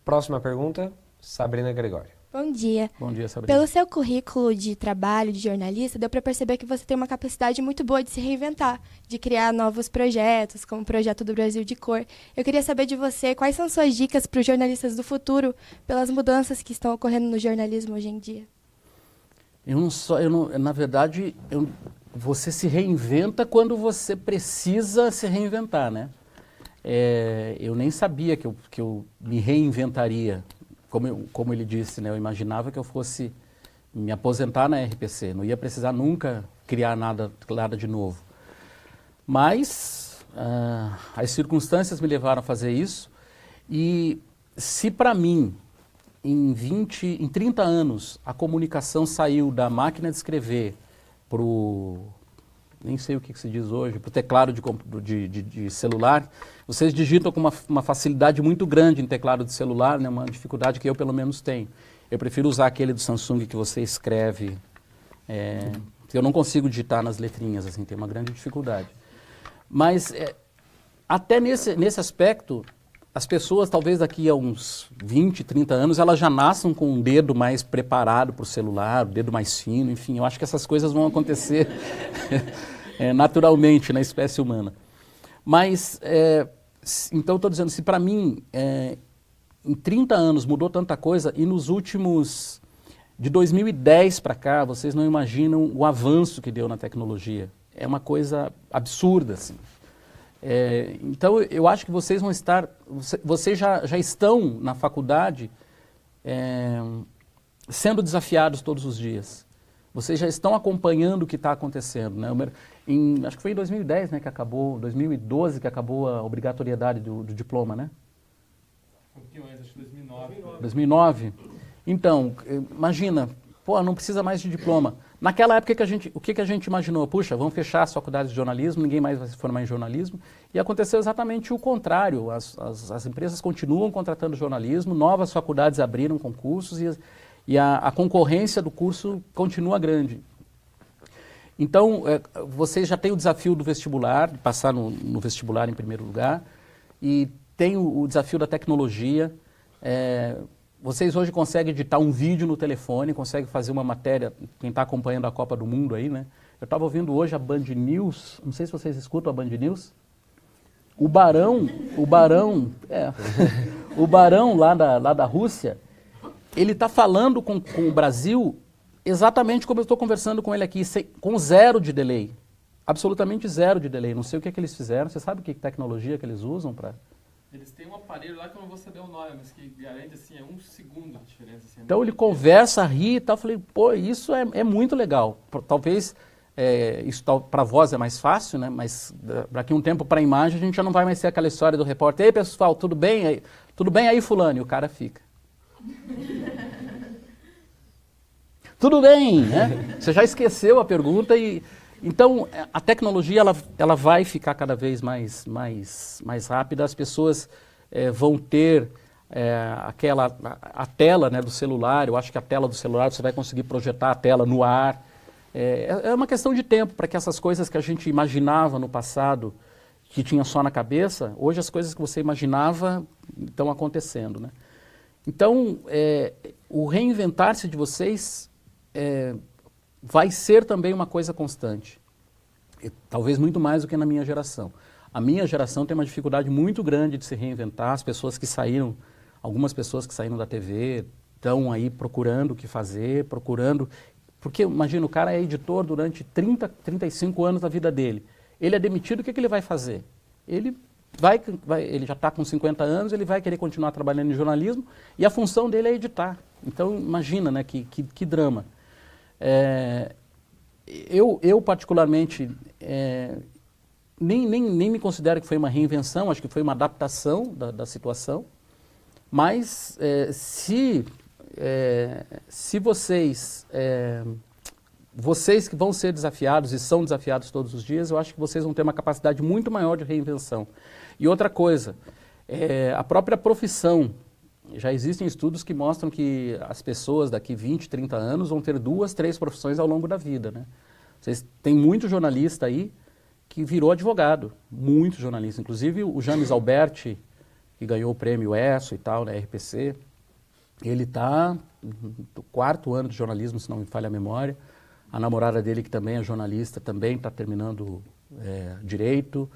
Próxima pergunta, Sabrina Gregório. Bom dia. Bom dia, Sabrina. Pelo seu currículo de trabalho de jornalista, deu para perceber que você tem uma capacidade muito boa de se reinventar, de criar novos projetos, como o projeto do Brasil de Cor. Eu queria saber de você quais são suas dicas para os jornalistas do futuro, pelas mudanças que estão ocorrendo no jornalismo hoje em dia. Na verdade, você se reinventa quando você precisa se reinventar, né? Eu nem sabia que eu me reinventaria, como ele disse, né? Eu imaginava que eu fosse me aposentar na RPC, não ia precisar nunca criar nada de novo. Mas as circunstâncias me levaram a fazer isso, e se para mim, em 30 anos, a comunicação saiu da máquina de escrever para nem sei o que se diz hoje, para o teclado de celular, vocês digitam com uma facilidade muito grande em teclado de celular, né, uma dificuldade que eu pelo menos tenho. Eu prefiro usar aquele do Samsung que você escreve, eu não consigo digitar nas letrinhas, assim, tem uma grande dificuldade. Mas até nesse aspecto, as pessoas, talvez daqui a uns 20, 30 anos, elas já nasçam com um dedo mais preparado para o celular, o dedo mais fino, enfim, eu acho que essas coisas vão acontecer naturalmente na espécie humana. Mas, então, estou dizendo, se para mim, em 30 anos mudou tanta coisa, e nos últimos, de 2010 para cá, vocês não imaginam o avanço que deu na tecnologia. É uma coisa absurda, assim. Então, eu acho que vocês vão estar, vocês já estão na faculdade sendo desafiados todos os dias. Vocês já estão acompanhando o que está acontecendo, né? Acho que foi em 2010, né, que acabou, 2012 que acabou a obrigatoriedade do diploma, né? Um pouquinho antes, acho que 2009. 2009? Então, imagina, não precisa mais de diploma. Naquela época, o que a gente imaginou? Puxa, vamos fechar as faculdades de jornalismo, ninguém mais vai se formar em jornalismo. E aconteceu exatamente o contrário. As empresas continuam contratando jornalismo, novas faculdades abriram concursos e a concorrência do curso continua grande. Então, vocês já têm o desafio do vestibular, de passar no vestibular em primeiro lugar, e tem o desafio da tecnologia. Vocês hoje conseguem editar um vídeo no telefone, conseguem fazer uma matéria, quem está acompanhando a Copa do Mundo aí, né? Eu estava ouvindo hoje a Band News, não sei se vocês escutam a Band News. O Barão lá da Rússia, ele está falando com o Brasil exatamente como eu estou conversando com ele aqui, com zero de delay. Absolutamente zero de delay. Não sei o que eles fizeram, você sabe que tecnologia que eles usam para... Eles têm um aparelho lá que eu não vou saber o nome, mas que garante, assim, 1 segundo de diferença. Assim, então ele conversa, ri e tal, eu falei, isso é muito legal. Talvez isso para a voz é mais fácil, né? Mas daqui a um tempo para a imagem a gente já não vai mais ter aquela história do repórter, ei pessoal, tudo bem aí fulano? E o cara fica. Tudo bem, né? Você já esqueceu a pergunta e... Então, a tecnologia ela vai ficar cada vez mais rápida, as pessoas vão ter a tela, né, do celular, eu acho que a tela do celular você vai conseguir projetar a tela no ar. É uma questão de tempo para que essas coisas que a gente imaginava no passado, que tinha só na cabeça, hoje as coisas que você imaginava estão acontecendo, né? Então, o reinventar-se de vocês vai ser também uma coisa constante. E, talvez muito mais do que na minha geração. A minha geração tem uma dificuldade muito grande de se reinventar. As pessoas que saíram, algumas pessoas que saíram da TV estão aí procurando o que fazer, procurando... Porque, imagina, o cara é editor durante 30, 35 anos da vida dele. Ele é demitido, o que ele vai fazer? Ele já está com 50 anos, ele vai querer continuar trabalhando em jornalismo e a função dele é editar. Então, imagina, né, que drama. Eu particularmente, nem me considero que foi uma reinvenção, acho que foi uma adaptação da situação, mas se vocês que vão ser desafiados e são desafiados todos os dias, eu acho que vocês vão ter uma capacidade muito maior de reinvenção. E outra coisa, a própria profissão, já existem estudos que mostram que as pessoas daqui 20, 30 anos vão ter 2, 3 profissões ao longo da vida, né? Tem muito jornalista aí que virou advogado, muito jornalista. Inclusive o James Alberti, que ganhou o prêmio ESSO e tal, na RPC, ele está no 4º ano de jornalismo, se não me falha a memória. A namorada dele, que também é jornalista, também está terminando direito.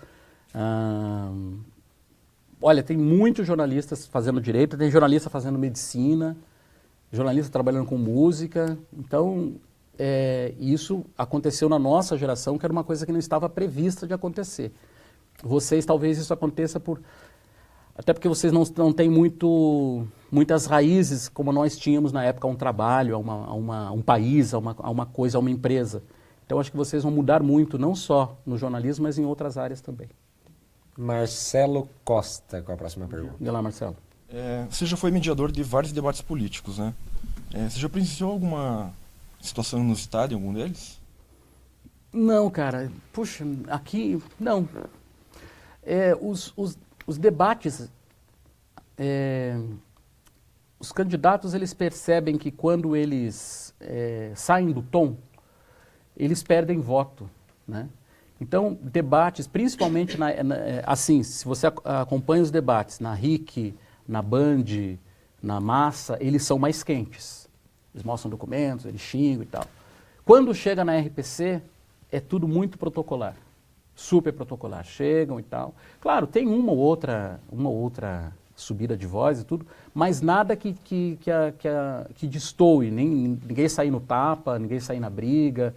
Olha, tem muitos jornalistas fazendo direito, tem jornalista fazendo medicina, jornalista trabalhando com música. Então, isso aconteceu na nossa geração, que era uma coisa que não estava prevista de acontecer. Vocês, talvez isso aconteça até porque vocês não têm muitas raízes, como nós tínhamos na época, a um trabalho, a um país, a uma coisa, a uma empresa. Então, acho que vocês vão mudar muito, não só no jornalismo, mas em outras áreas também. Marcelo Costa, com a próxima pergunta. Olha lá, Marcelo. Você já foi mediador de vários debates políticos, né? Você já presenciou alguma situação inusitada em algum deles? Não, cara. Puxa, aqui, não. Os debates, os candidatos, eles percebem que quando eles saem do tom, eles perdem voto, né? Então, debates, principalmente, assim, se você acompanha os debates na RIC, na Band, na Massa, eles são mais quentes. Eles mostram documentos, eles xingam e tal. Quando chega na RPC, é tudo muito protocolar. Super protocolar, chegam e tal. Claro, tem uma ou outra subida de voz e tudo, mas nada que destoe, ninguém sair no tapa, ninguém sair na briga.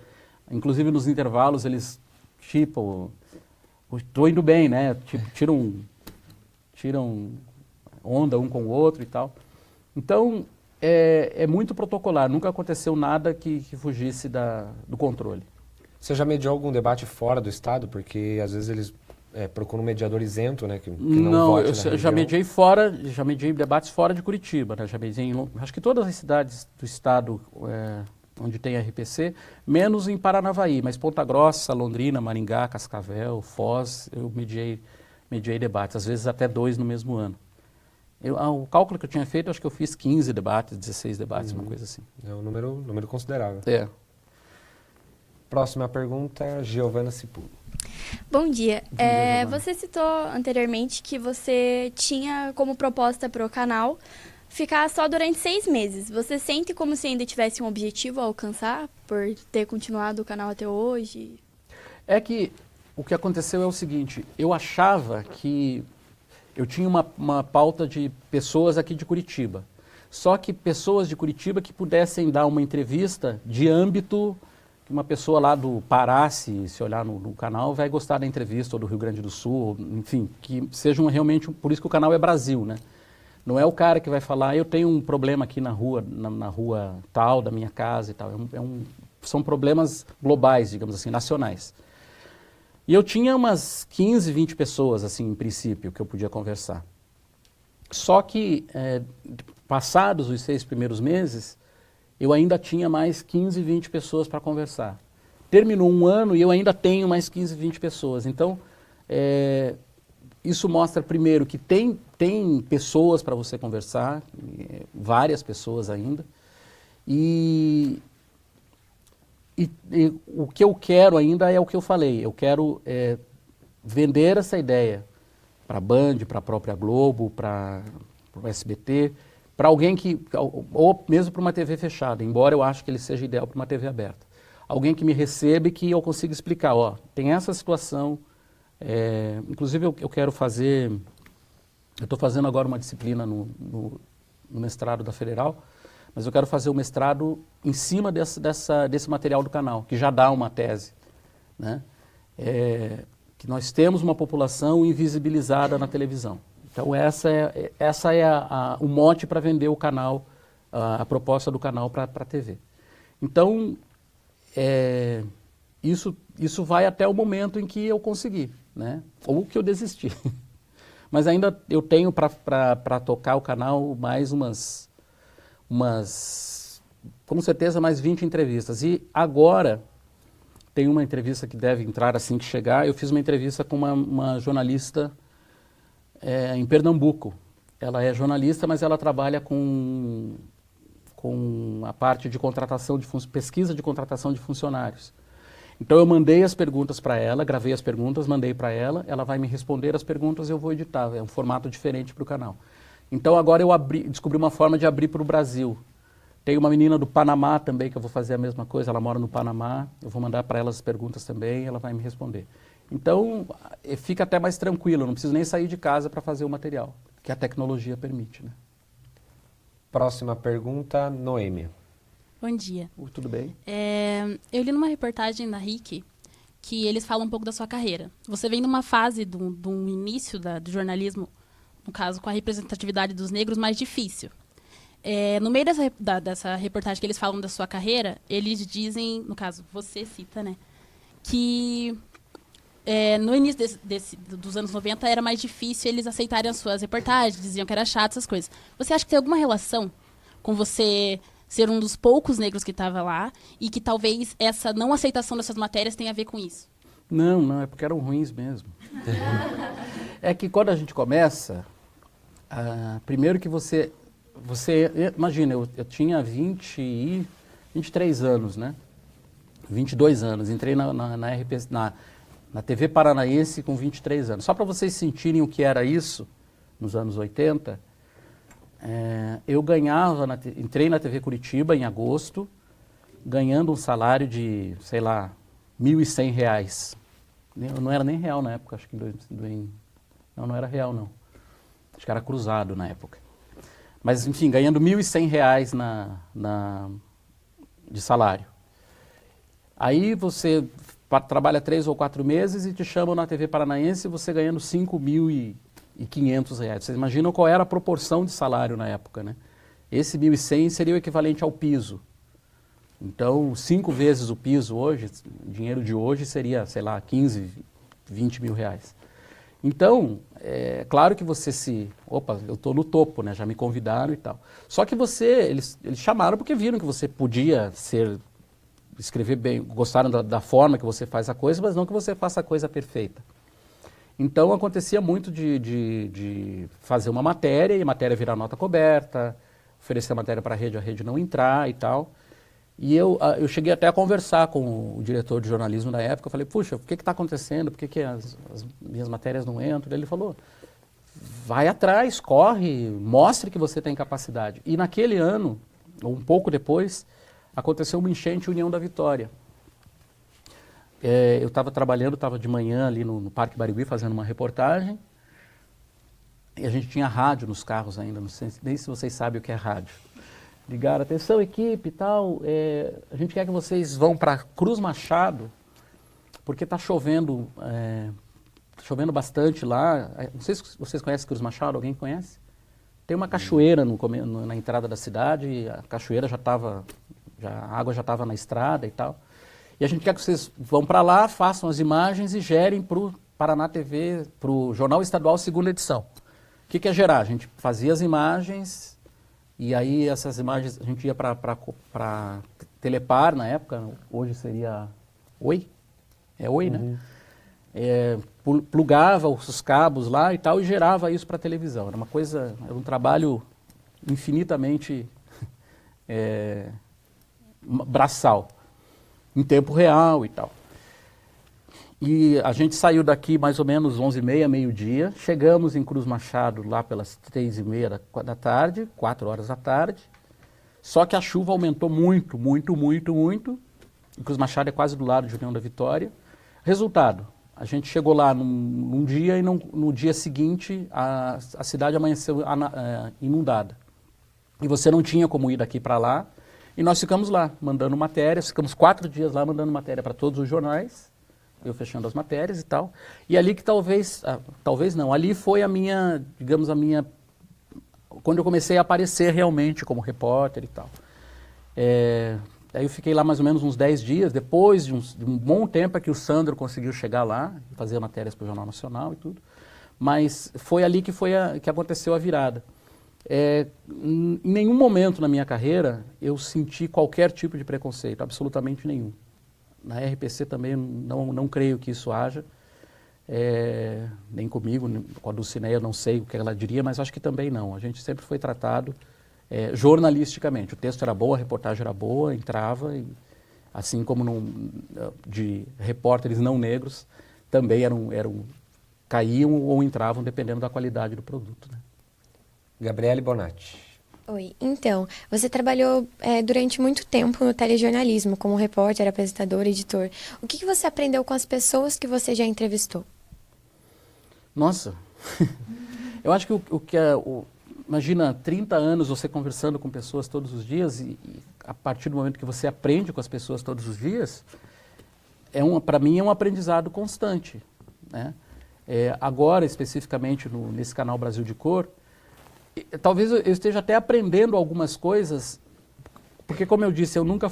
Inclusive nos intervalos eles, tipo, estou indo bem, né? Tipo, tiram onda um com o outro e tal. Então, é muito protocolar, nunca aconteceu nada que fugisse do controle. Você já mediou algum debate fora do estado? Porque às vezes eles procuram um mediador isento, né? Que não vote na região. Eu já mediei debates fora de Curitiba, né? Já mediei acho que todas as cidades do estado onde tem RPC, menos em Paranavaí, mas Ponta Grossa, Londrina, Maringá, Cascavel, Foz, eu mediei debates, às vezes até 2 no mesmo ano. O cálculo que eu tinha feito, acho que eu fiz 15 debates, 16 debates, uma coisa assim. É um número considerável. Próxima pergunta, Giovana Cipulo. Bom dia. Bom dia, você citou anteriormente que você tinha como proposta para o canal ficar só durante 6 meses. Você sente como se ainda tivesse um objetivo a alcançar por ter continuado o canal até hoje? É que o que aconteceu é o seguinte, eu achava que eu tinha uma pauta de pessoas aqui de Curitiba. Só que pessoas de Curitiba que pudessem dar uma entrevista de âmbito que uma pessoa lá do Pará, se olhar no canal, vai gostar da entrevista, ou do Rio Grande do Sul, enfim, que sejam realmente, por isso que o canal é Brasil, né? Não é o cara que vai falar, eu tenho um problema aqui na rua tal, da minha casa e tal. São problemas globais, digamos assim, nacionais. E eu tinha umas 15, 20 pessoas, assim, em princípio, que eu podia conversar. Só que, passados os 6 primeiros meses, eu ainda tinha mais 15, 20 pessoas para conversar. Terminou um ano e eu ainda tenho mais 15, 20 pessoas. Então, isso mostra, primeiro, que tem pessoas para você conversar, várias pessoas ainda. E o que eu quero ainda é o que eu falei. Eu quero vender essa ideia para a Band, para a própria Globo, para o SBT, para alguém que, ou mesmo para uma TV fechada, embora eu acho que ele seja ideal para uma TV aberta. Alguém que me receba e que eu consiga explicar, ó, tem essa situação, inclusive eu quero fazer, eu estou fazendo agora uma disciplina no mestrado da Federal, mas eu quero fazer o mestrado em cima desse material do canal, que já dá uma tese, né? Que nós temos uma população invisibilizada na televisão. Então essa é o mote para vender o canal, a proposta do canal para a TV. Então, isso vai até o momento em que eu consegui, né? Ou que eu desisti. Mas ainda eu tenho para tocar o canal mais com certeza mais 20 entrevistas. E agora tem uma entrevista que deve entrar assim que chegar. Eu fiz uma entrevista com uma jornalista em Pernambuco. Ela é jornalista, mas ela trabalha com a parte de contratação pesquisa de contratação de funcionários. Então eu mandei as perguntas para ela, gravei as perguntas, mandei para ela, ela vai me responder as perguntas e eu vou editar. É um formato diferente para o canal. Então agora eu descobri uma forma de abrir para o Brasil. Tem uma menina do Panamá também que eu vou fazer a mesma coisa, ela mora no Panamá, eu vou mandar para ela as perguntas também, ela vai me responder. Então fica até mais tranquilo, eu não preciso nem sair de casa para fazer o material, que a tecnologia permite, né? Próxima pergunta, Noêmia. Bom dia. Tudo bem? Eu li numa reportagem da RIC que eles falam um pouco da sua carreira. Você vem numa fase do início do jornalismo, no caso com a representatividade dos negros, mais difícil. No meio dessa reportagem que eles falam da sua carreira, eles dizem, no caso, você cita, né, que no início dos anos 90 era mais difícil eles aceitarem as suas reportagens, diziam que era chato, essas coisas. Você acha que tem alguma relação com você ser um dos poucos negros que estava lá e que talvez essa não aceitação dessas matérias tenha a ver com isso? Não, é porque eram ruins mesmo. É que quando a gente começa, primeiro que você imagina, eu tinha 23 anos, né? 22 anos, entrei na TV Paranaense com 23 anos. Só para vocês sentirem o que era isso, nos anos 80, eu entrei na TV Curitiba em agosto, ganhando um salário de, sei lá, R$1.100. Não era nem real na época, acho que não era real não. Acho que era cruzado na época. Mas, enfim, ganhando R$1.100 de salário. Aí você trabalha 3 ou 4 meses e te chamam na TV Paranaense, você ganhando R$5.500. Vocês imaginam qual era a proporção de salário na época, né? Esse 1.100 seria o equivalente ao piso. Então, 5 vezes o piso hoje, o dinheiro de hoje seria, sei lá, 15, 20 mil reais. Então, é claro que você opa, eu estou no topo, né? Já me convidaram e tal. Só que eles chamaram porque viram que você podia escrever bem, gostaram da forma que você faz a coisa, mas não que você faça a coisa perfeita. Então, acontecia muito de fazer uma matéria e a matéria virar nota coberta, oferecer a matéria para a rede não entrar e tal. E eu cheguei até a conversar com o diretor de jornalismo da época, eu falei, puxa, o que está acontecendo, por que as minhas matérias não entram? Ele falou, vai atrás, corre, mostre que você tem capacidade. E naquele ano, ou um pouco depois, aconteceu uma enchente em União da Vitória. Eu estava trabalhando, estava de manhã ali no Parque Barigui fazendo uma reportagem, e a gente tinha rádio nos carros ainda, não sei nem se vocês sabem o que é rádio. Ligaram, atenção equipe e tal, a gente quer que vocês vão para Cruz Machado, porque está chovendo bastante lá. Não sei se vocês conhecem Cruz Machado, alguém conhece? Tem uma cachoeira na entrada da cidade, e a cachoeira a água já estava na estrada e tal. E a gente quer que vocês vão para lá, façam as imagens e gerem para o Paraná TV, para o Jornal Estadual, segunda edição. O que é gerar? A gente fazia as imagens. E aí essas imagens a gente ia para Telepar na época, hoje seria Oi? É Oi, né? Plugava os cabos lá e tal e gerava isso para a televisão. Era um trabalho infinitamente braçal, em tempo real e tal. E a gente saiu daqui mais ou menos 11h30, meio-dia. Chegamos em Cruz Machado lá pelas 3h30 da tarde, 4 horas da tarde. Só que a chuva aumentou muito, muito, muito, muito. E Cruz Machado é quase do lado de União da Vitória. Resultado, a gente chegou lá num dia e no dia seguinte a cidade amanheceu inundada. E você não tinha como ir daqui para lá. E nós ficamos lá, mandando matérias. Ficamos 4 dias lá mandando matéria para todos os jornais. Eu fechando as matérias e tal. E ali que talvez não, ali foi a minha, digamos, quando eu comecei a aparecer realmente como repórter e tal. Aí eu fiquei lá mais ou menos uns 10 dias, depois de um bom tempo é que o Sandro conseguiu chegar lá, fazer matérias para o Jornal Nacional e tudo. Mas foi ali que aconteceu a virada. Em nenhum momento na minha carreira eu senti qualquer tipo de preconceito, absolutamente nenhum. Na RPC também não creio que isso haja, nem comigo, com a Dulcineia eu não sei o que ela diria, mas acho que também não. A gente sempre foi tratado jornalisticamente. O texto era bom, a reportagem era boa, entrava, e, assim como de repórteres não negros, também caíam ou entravam dependendo da qualidade do produto. Né? Gabriele Bonatti. Oi, então, você trabalhou durante muito tempo no telejornalismo, como repórter, apresentador, editor. O que você aprendeu com as pessoas que você já entrevistou? Nossa, eu acho que imagina 30 anos você conversando com pessoas todos os dias e a partir do momento que você aprende com as pessoas todos os dias, para mim é um aprendizado constante. Né? Agora, especificamente nesse canal Brasil de Cor, talvez eu esteja até aprendendo algumas coisas, porque como eu disse, eu nunca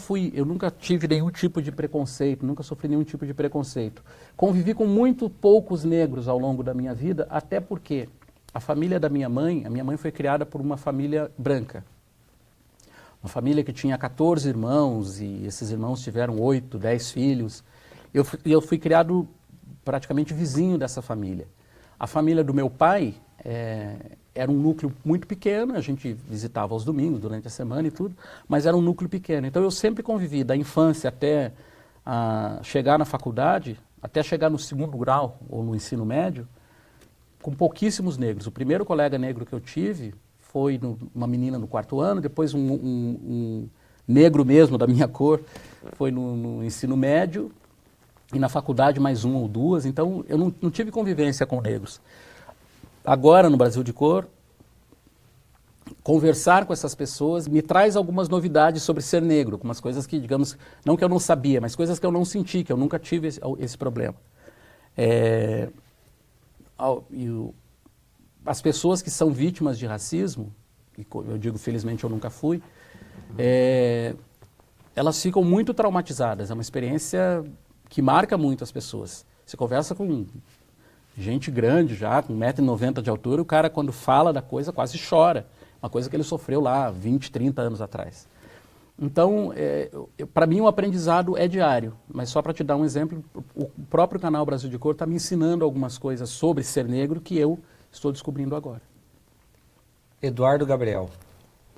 tive nenhum tipo de preconceito, nunca sofri nenhum tipo de preconceito. Convivi com muito poucos negros ao longo da minha vida, até porque a família da a minha mãe foi criada por uma família branca. Uma família que tinha 14 irmãos e esses irmãos tiveram 8, 10 filhos. Eu fui criado praticamente vizinho dessa família. A família do meu pai era um núcleo muito pequeno, a gente visitava aos domingos, durante a semana e tudo, mas era um núcleo pequeno. Então eu sempre convivi, da infância até chegar na faculdade, até chegar no 2º grau ou no ensino médio, com pouquíssimos negros. O primeiro colega negro que eu tive foi uma menina no 4º ano, depois um negro mesmo, da minha cor, foi no ensino médio, e na faculdade mais 1 ou 2, então eu não tive convivência com negros. Agora, no Brasil de Cor, conversar com essas pessoas me traz algumas novidades sobre ser negro, algumas coisas que, digamos, não que eu não sabia, mas coisas que eu não senti, que eu nunca tive esse problema. As pessoas que são vítimas de racismo, e eu digo felizmente eu nunca fui, elas ficam muito traumatizadas, é uma experiência que marca muito as pessoas. Você conversa com gente grande já, com 1,90 m de altura, o cara quando fala da coisa quase chora. Uma coisa que ele sofreu lá 20, 30 anos atrás. Então, para mim o aprendizado é diário, mas só para te dar um exemplo, o próprio canal Brasil de Cor está me ensinando algumas coisas sobre ser negro que eu estou descobrindo agora. Eduardo Gabriel.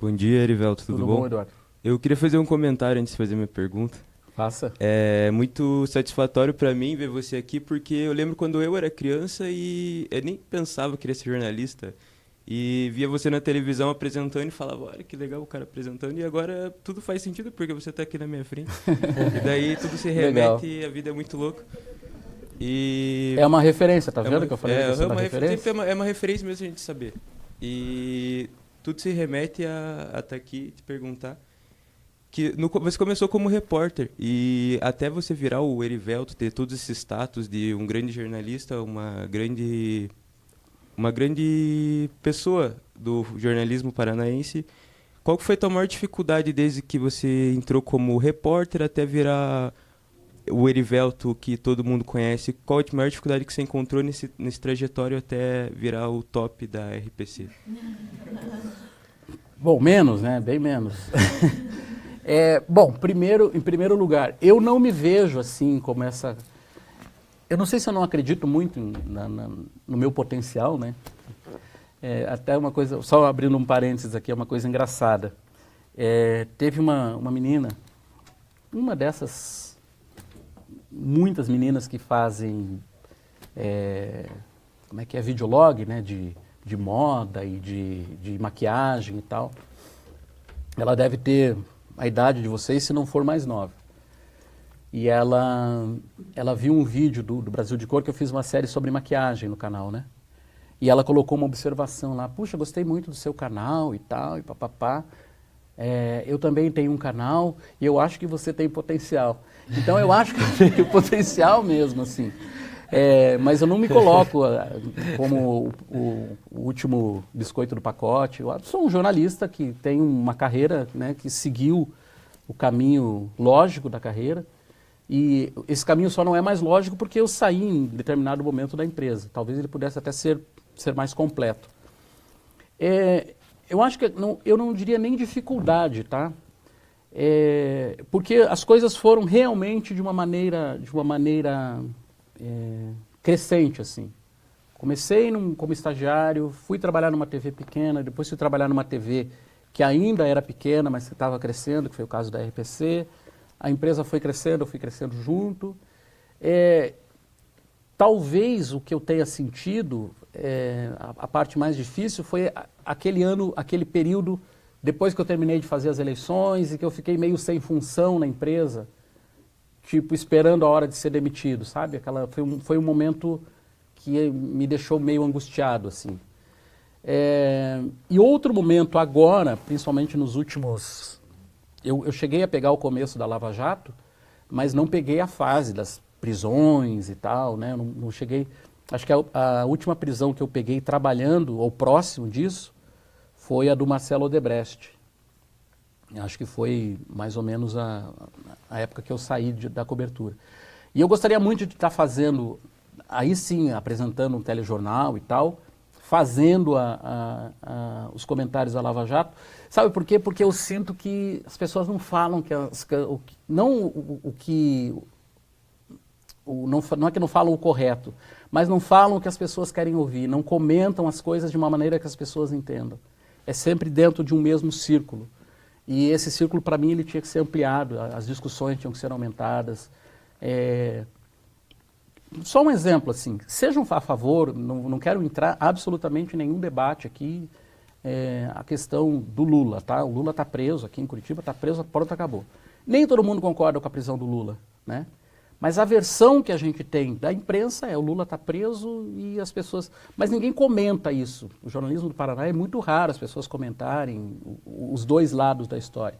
Bom dia, Erivelto, tudo bom? Bom, Eduardo? Eu queria fazer um comentário antes de fazer minha pergunta. Faça. É muito satisfatório para mim ver você aqui, porque eu lembro quando eu era criança e eu nem pensava que queria ser jornalista. E via você na televisão apresentando e falava, olha que legal o cara apresentando. E agora tudo faz sentido porque você está aqui na minha frente. E daí tudo se remete e a vida é muito louca. E é uma referência, tá vendo que eu falei é uma referência? É uma referência mesmo a gente saber. E tudo se remete a estar aqui e te perguntar. Que você começou como repórter e até você virar o Erivelto, ter todos esses status de um grande jornalista, uma grande pessoa do jornalismo paranaense. Qual foi a tua maior dificuldade desde que você entrou como repórter até virar o Erivelto que todo mundo conhece? Qual a maior dificuldade que você encontrou nesse trajetório até virar o top da RPC? Bom, menos, né? Bem menos. Bom, em primeiro lugar, eu não me vejo assim como essa... Eu não sei se eu não acredito muito no meu potencial, né? Até uma coisa, só abrindo um parênteses aqui, é uma coisa engraçada. Teve uma menina, uma dessas muitas meninas que fazem, como é que é, videolog, né, de moda e de maquiagem e tal. Ela deve ter a idade de vocês, se não for mais nova. E ela viu um vídeo do Brasil de Cor, que eu fiz uma série sobre maquiagem no canal, né? E ela colocou uma observação lá: puxa, gostei muito do seu canal e tal, e papapá. Eu também tenho um canal e eu acho que você tem potencial. Então eu acho que eu tenho potencial mesmo, assim. Mas eu não me coloco como o último biscoito do pacote. Eu sou um jornalista que tem uma carreira, né, que seguiu o caminho lógico da carreira. E esse caminho só não é mais lógico porque eu saí em determinado momento da empresa. Talvez ele pudesse até ser mais completo. Eu acho que eu não diria nem dificuldade, tá? Porque as coisas foram realmente de uma maneira crescente, assim. Comecei como estagiário, fui trabalhar numa TV pequena, depois fui trabalhar numa TV que ainda era pequena, mas que estava crescendo, que foi o caso da RPC. A empresa foi crescendo, eu fui crescendo junto. Talvez o que eu tenha sentido, a parte mais difícil, foi aquele período depois que eu terminei de fazer as eleições e que eu fiquei meio sem função na empresa, tipo, esperando a hora de ser demitido, sabe? Foi um momento que me deixou meio angustiado, assim. E outro momento agora, principalmente nos últimos... Eu cheguei a pegar o começo da Lava Jato, mas não peguei a fase das prisões e tal, né? Não cheguei... Acho que a última prisão que eu peguei trabalhando, ou próximo disso, foi a do Marcelo Odebrecht. Acho que foi mais ou menos a época que eu saí da cobertura. E eu gostaria muito de estar fazendo, aí sim, apresentando um telejornal e tal, fazendo os comentários da Lava Jato. Sabe por quê? Porque eu sinto que as pessoas não falam não é que não falam o correto, mas não falam o que as pessoas querem ouvir, não comentam as coisas de uma maneira que as pessoas entendam. É sempre dentro de um mesmo círculo. E esse círculo, para mim, ele tinha que ser ampliado, as discussões tinham que ser aumentadas. Só um exemplo, assim, sejam a favor, não quero entrar absolutamente em nenhum debate aqui, a questão do Lula, tá? O Lula está preso aqui em Curitiba, está preso, pronto, acabou. Nem todo mundo concorda com a prisão do Lula, né? Mas a versão que a gente tem da imprensa é o Lula está preso e as pessoas... Mas ninguém comenta isso. O jornalismo do Paraná é muito raro as pessoas comentarem os dois lados da história.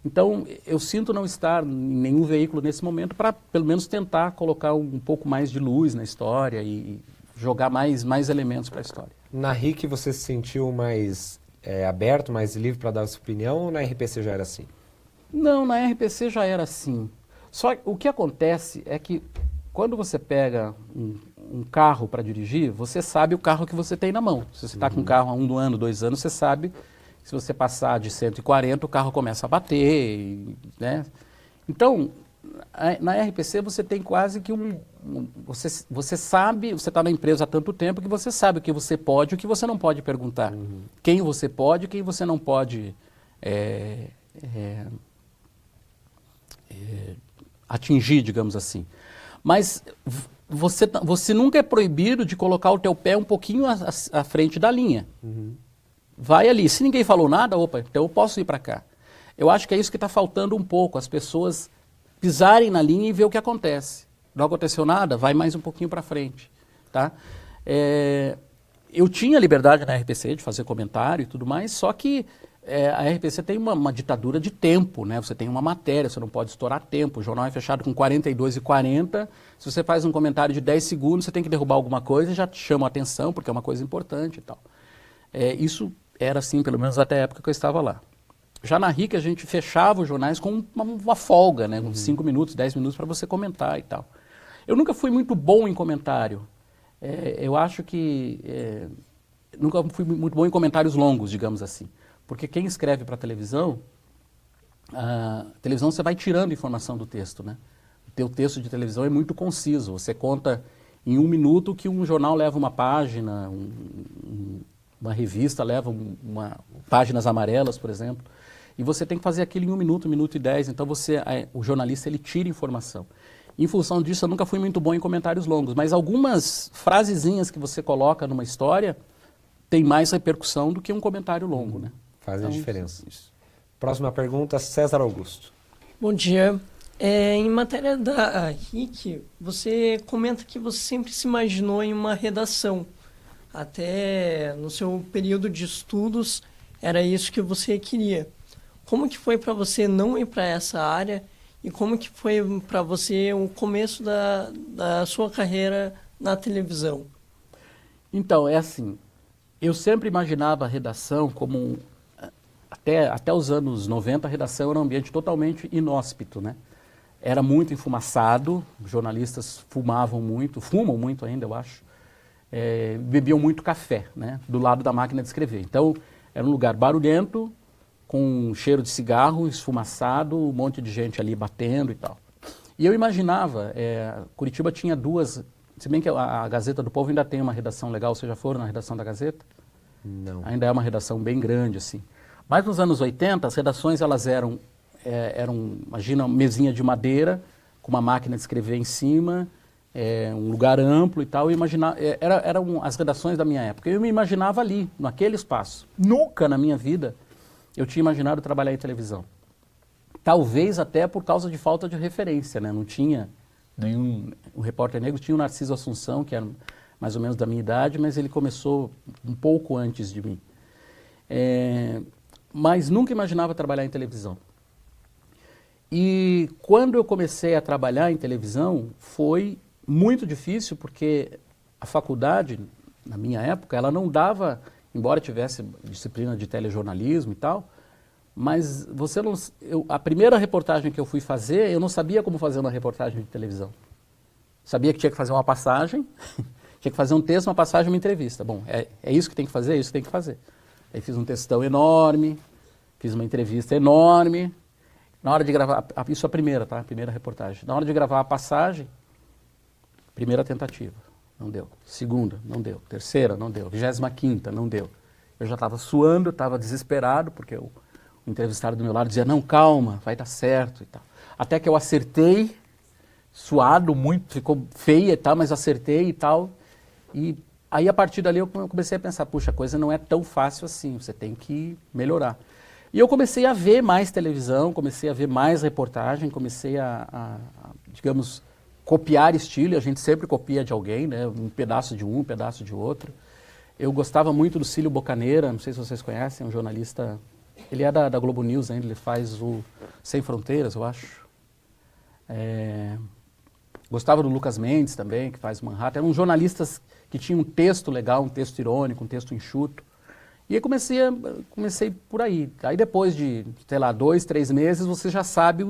Então, eu sinto não estar em nenhum veículo nesse momento para, pelo menos, tentar colocar um pouco mais de luz na história e jogar mais elementos para a história. Na RIC você se sentiu mais aberto, mais livre para dar a sua opinião, ou na RPC já era assim? Não, na RPC já era assim. Só que o que acontece é que quando você pega um carro para dirigir, você sabe o carro que você tem na mão. Se você está com um carro há 1 ano, 2 anos, você sabe que se você passar de 140, o carro começa a bater, né? Então, na RPC você tem quase que você sabe, você está na empresa há tanto tempo que você sabe o que você pode e o que você não pode perguntar. Quem você pode e quem você não pode atingir, digamos assim. Mas você nunca é proibido de colocar o teu pé um pouquinho à frente da linha. Vai ali. Se ninguém falou nada, opa, então eu posso ir para cá. Eu acho que é isso que está faltando um pouco, as pessoas pisarem na linha e ver o que acontece. Não aconteceu nada, vai mais um pouquinho para frente. Tá? Eu tinha liberdade na RPC de fazer comentário e tudo mais, só que a RPC tem uma ditadura de tempo, né? Você tem uma matéria, você não pode estourar tempo. O jornal é fechado com 42h40. Se você faz um comentário de 10 segundos, você tem que derrubar alguma coisa e já te chama a atenção, porque é uma coisa importante e tal. Isso era assim, pelo menos até a época que eu estava lá. Já na RIC, a gente fechava os jornais com uma folga, né? Uns 5 minutos, 10 minutos para você comentar e tal. Eu nunca fui muito bom em comentário. Eu acho que nunca fui muito bom em comentários longos, digamos assim. Porque quem escreve para a televisão você vai tirando informação do texto, né? O teu texto de televisão é muito conciso. Você conta em 1 minuto que um jornal leva uma página, uma revista leva páginas amarelas, por exemplo. E você tem que fazer aquilo em 1 minuto, 1 minuto e 10. Então o jornalista ele tira informação. Em função disso, eu nunca fui muito bom em comentários longos, mas algumas frasezinhas que você coloca numa história tem mais repercussão do que um comentário longo, né? Fazem Então, diferença. Próxima pergunta, César Augusto. Bom dia. Em matéria da RIC, você comenta que você sempre se imaginou em uma redação. Até no seu período de estudos, era isso que você queria. Como que foi para você não ir para essa área e como que foi para você o começo da sua carreira na televisão? Então, é assim, eu sempre imaginava a redação como até os anos 90, a redação era um ambiente totalmente inóspito, né? Era muito enfumaçado, jornalistas fumam muito ainda, eu acho. Bebiam muito café, né? Do lado da máquina de escrever. Então, era um lugar barulhento, com cheiro de cigarro, esfumaçado, um monte de gente ali batendo e tal. E eu imaginava, Curitiba tinha duas, se bem que a Gazeta do Povo ainda tem uma redação legal, vocês já foram na redação da Gazeta? Não. Ainda é uma redação bem grande, assim. Mas nos anos 80, as redações elas eram, imagina, uma mesinha de madeira, com uma máquina de escrever em cima, um lugar amplo e tal. Eram as redações da minha época. Eu me imaginava ali, naquele espaço. Nunca na minha vida eu tinha imaginado trabalhar em televisão. Talvez até por causa de falta de referência, né? Não tinha nenhum... O repórter negro tinha o Narciso Assunção, que era mais ou menos da minha idade, mas ele começou um pouco antes de mim. Mas nunca imaginava trabalhar em televisão. E quando eu comecei a trabalhar em televisão, foi muito difícil, porque a faculdade, na minha época, ela não dava, embora tivesse disciplina de telejornalismo e tal, mas a primeira reportagem que eu fui fazer, eu não sabia como fazer uma reportagem de televisão. Sabia que tinha que fazer uma passagem, tinha que fazer um texto, uma passagem, uma entrevista. Bom, é isso que tem que fazer, é isso que tem que fazer. Aí fiz um textão enorme, fiz uma entrevista enorme. Na hora de gravar, isso é a primeira, tá? A primeira reportagem. Na hora de gravar a passagem, primeira tentativa, não deu. Segunda, não deu. Terceira, não deu. 25ª, não deu. Eu já estava suando, estava desesperado, porque o entrevistado do meu lado dizia, não, calma, vai dar certo e tal. Até que eu acertei, suado muito, ficou feia e tal, mas acertei e tal. E aí, a partir dali, eu comecei a pensar, puxa, a coisa não é tão fácil assim, você tem que melhorar. E eu comecei a ver mais televisão, comecei a ver mais reportagem, comecei digamos, copiar estilo, e a gente sempre copia de alguém, né? Um pedaço de um pedaço de outro. Eu gostava muito do Cílio Bocaneira, não sei se vocês conhecem, é um jornalista, ele é da Globo News ainda, ele faz o Sem Fronteiras, eu acho. Gostava do Lucas Mendes também, que faz Manhattan. Eram jornalistas que tinham um texto legal, um texto irônico, um texto enxuto. E aí comecei por aí. Aí depois de, sei lá, 2, 3 meses, você já sabe,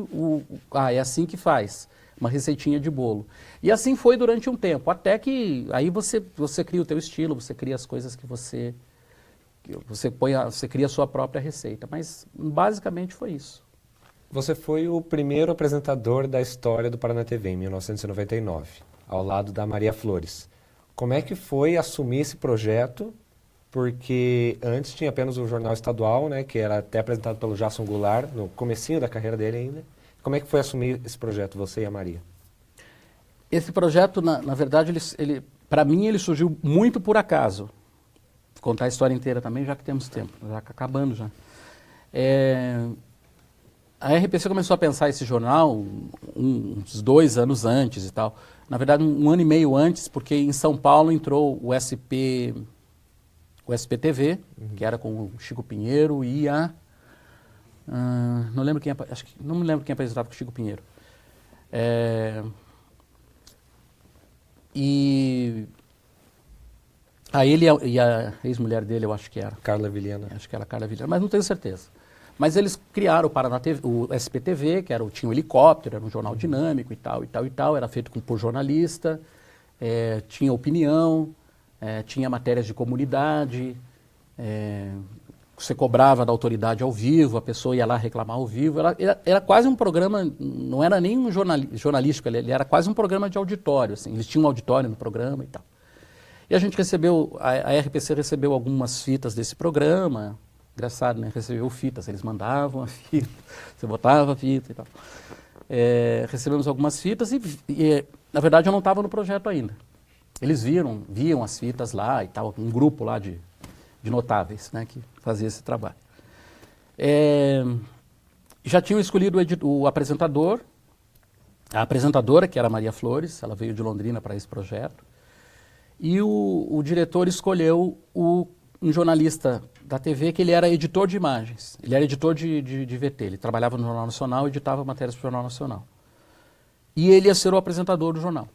é assim que faz, uma receitinha de bolo. E assim foi durante um tempo, até que aí você cria o teu estilo, você cria as coisas que você cria a sua própria receita. Mas basicamente foi isso. Você foi o primeiro apresentador da história do Paraná TV, em 1999, ao lado da Maria Flores. Como é que foi assumir esse projeto? Porque antes tinha apenas o Jornal Estadual, né, que era até apresentado pelo Jason Goulart, no comecinho da carreira dele ainda. Como é que foi assumir esse projeto, você e a Maria? Esse projeto, na verdade, para mim, ele surgiu muito por acaso. Vou contar a história inteira também, já que temos tempo, já acabando já. A RPC começou a pensar esse jornal uns 2 anos antes e tal. Na verdade, um ano e meio antes, porque em São Paulo entrou o SPTV, que era com o Chico Pinheiro e não me lembro quem apresentava com o Chico Pinheiro. E ele e a ex-mulher dele, eu acho que era. Carla Vilhena. Acho que era Carla Vilhena, mas não tenho certeza. Mas eles criaram o SPTV, que tinha um helicóptero, era um jornal dinâmico e tal, era feito por jornalista, tinha opinião, tinha matérias de comunidade, você cobrava da autoridade ao vivo, a pessoa ia lá reclamar ao vivo. Era quase um programa, não era nem um jornalístico, ele era quase um programa de auditório. Assim, eles tinham um auditório no programa e tal. E a gente recebeu, a RPC recebeu algumas fitas desse programa. Engraçado, né? Recebeu fitas, eles mandavam a fita, você botava a fita e tal. recebemos algumas fitas e, na verdade, eu não estava no projeto ainda. Eles viam as fitas lá e tal, um grupo lá de notáveis, né, que fazia esse trabalho. Já tinham escolhido o apresentador, a apresentadora, que era a Maria Flores, ela veio de Londrina para esse projeto, e o diretor escolheu um jornalista da TV que ele era editor de imagens, ele era editor de VT, ele trabalhava no Jornal Nacional, editava matérias para o Jornal Nacional. E ele ia ser o apresentador do jornal.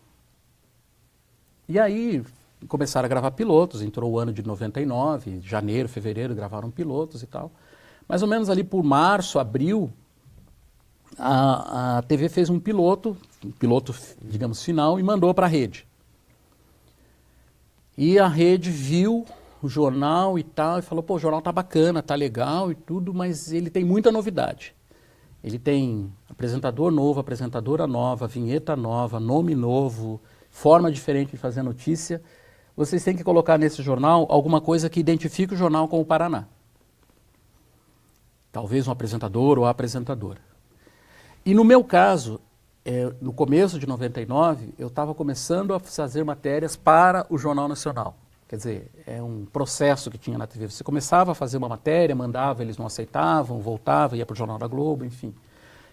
E aí começaram a gravar pilotos, entrou o ano de 99, janeiro, fevereiro, gravaram pilotos e tal. Mais ou menos ali por março, abril, a TV fez um piloto, digamos, final, e mandou para a rede. E a rede viu o jornal e tal, e falou, pô, o jornal tá bacana, tá legal e tudo, mas ele tem muita novidade. Ele tem apresentador novo, apresentadora nova, vinheta nova, nome novo, forma diferente de fazer notícia. Vocês têm que colocar nesse jornal alguma coisa que identifique o jornal com o Paraná. Talvez um apresentador ou a apresentadora. E no meu caso, no começo de 99, eu estava começando a fazer matérias para o Jornal Nacional. Quer dizer, é um processo que tinha na TV. Você começava a fazer uma matéria, mandava, eles não aceitavam, voltava, ia para o Jornal da Globo, enfim.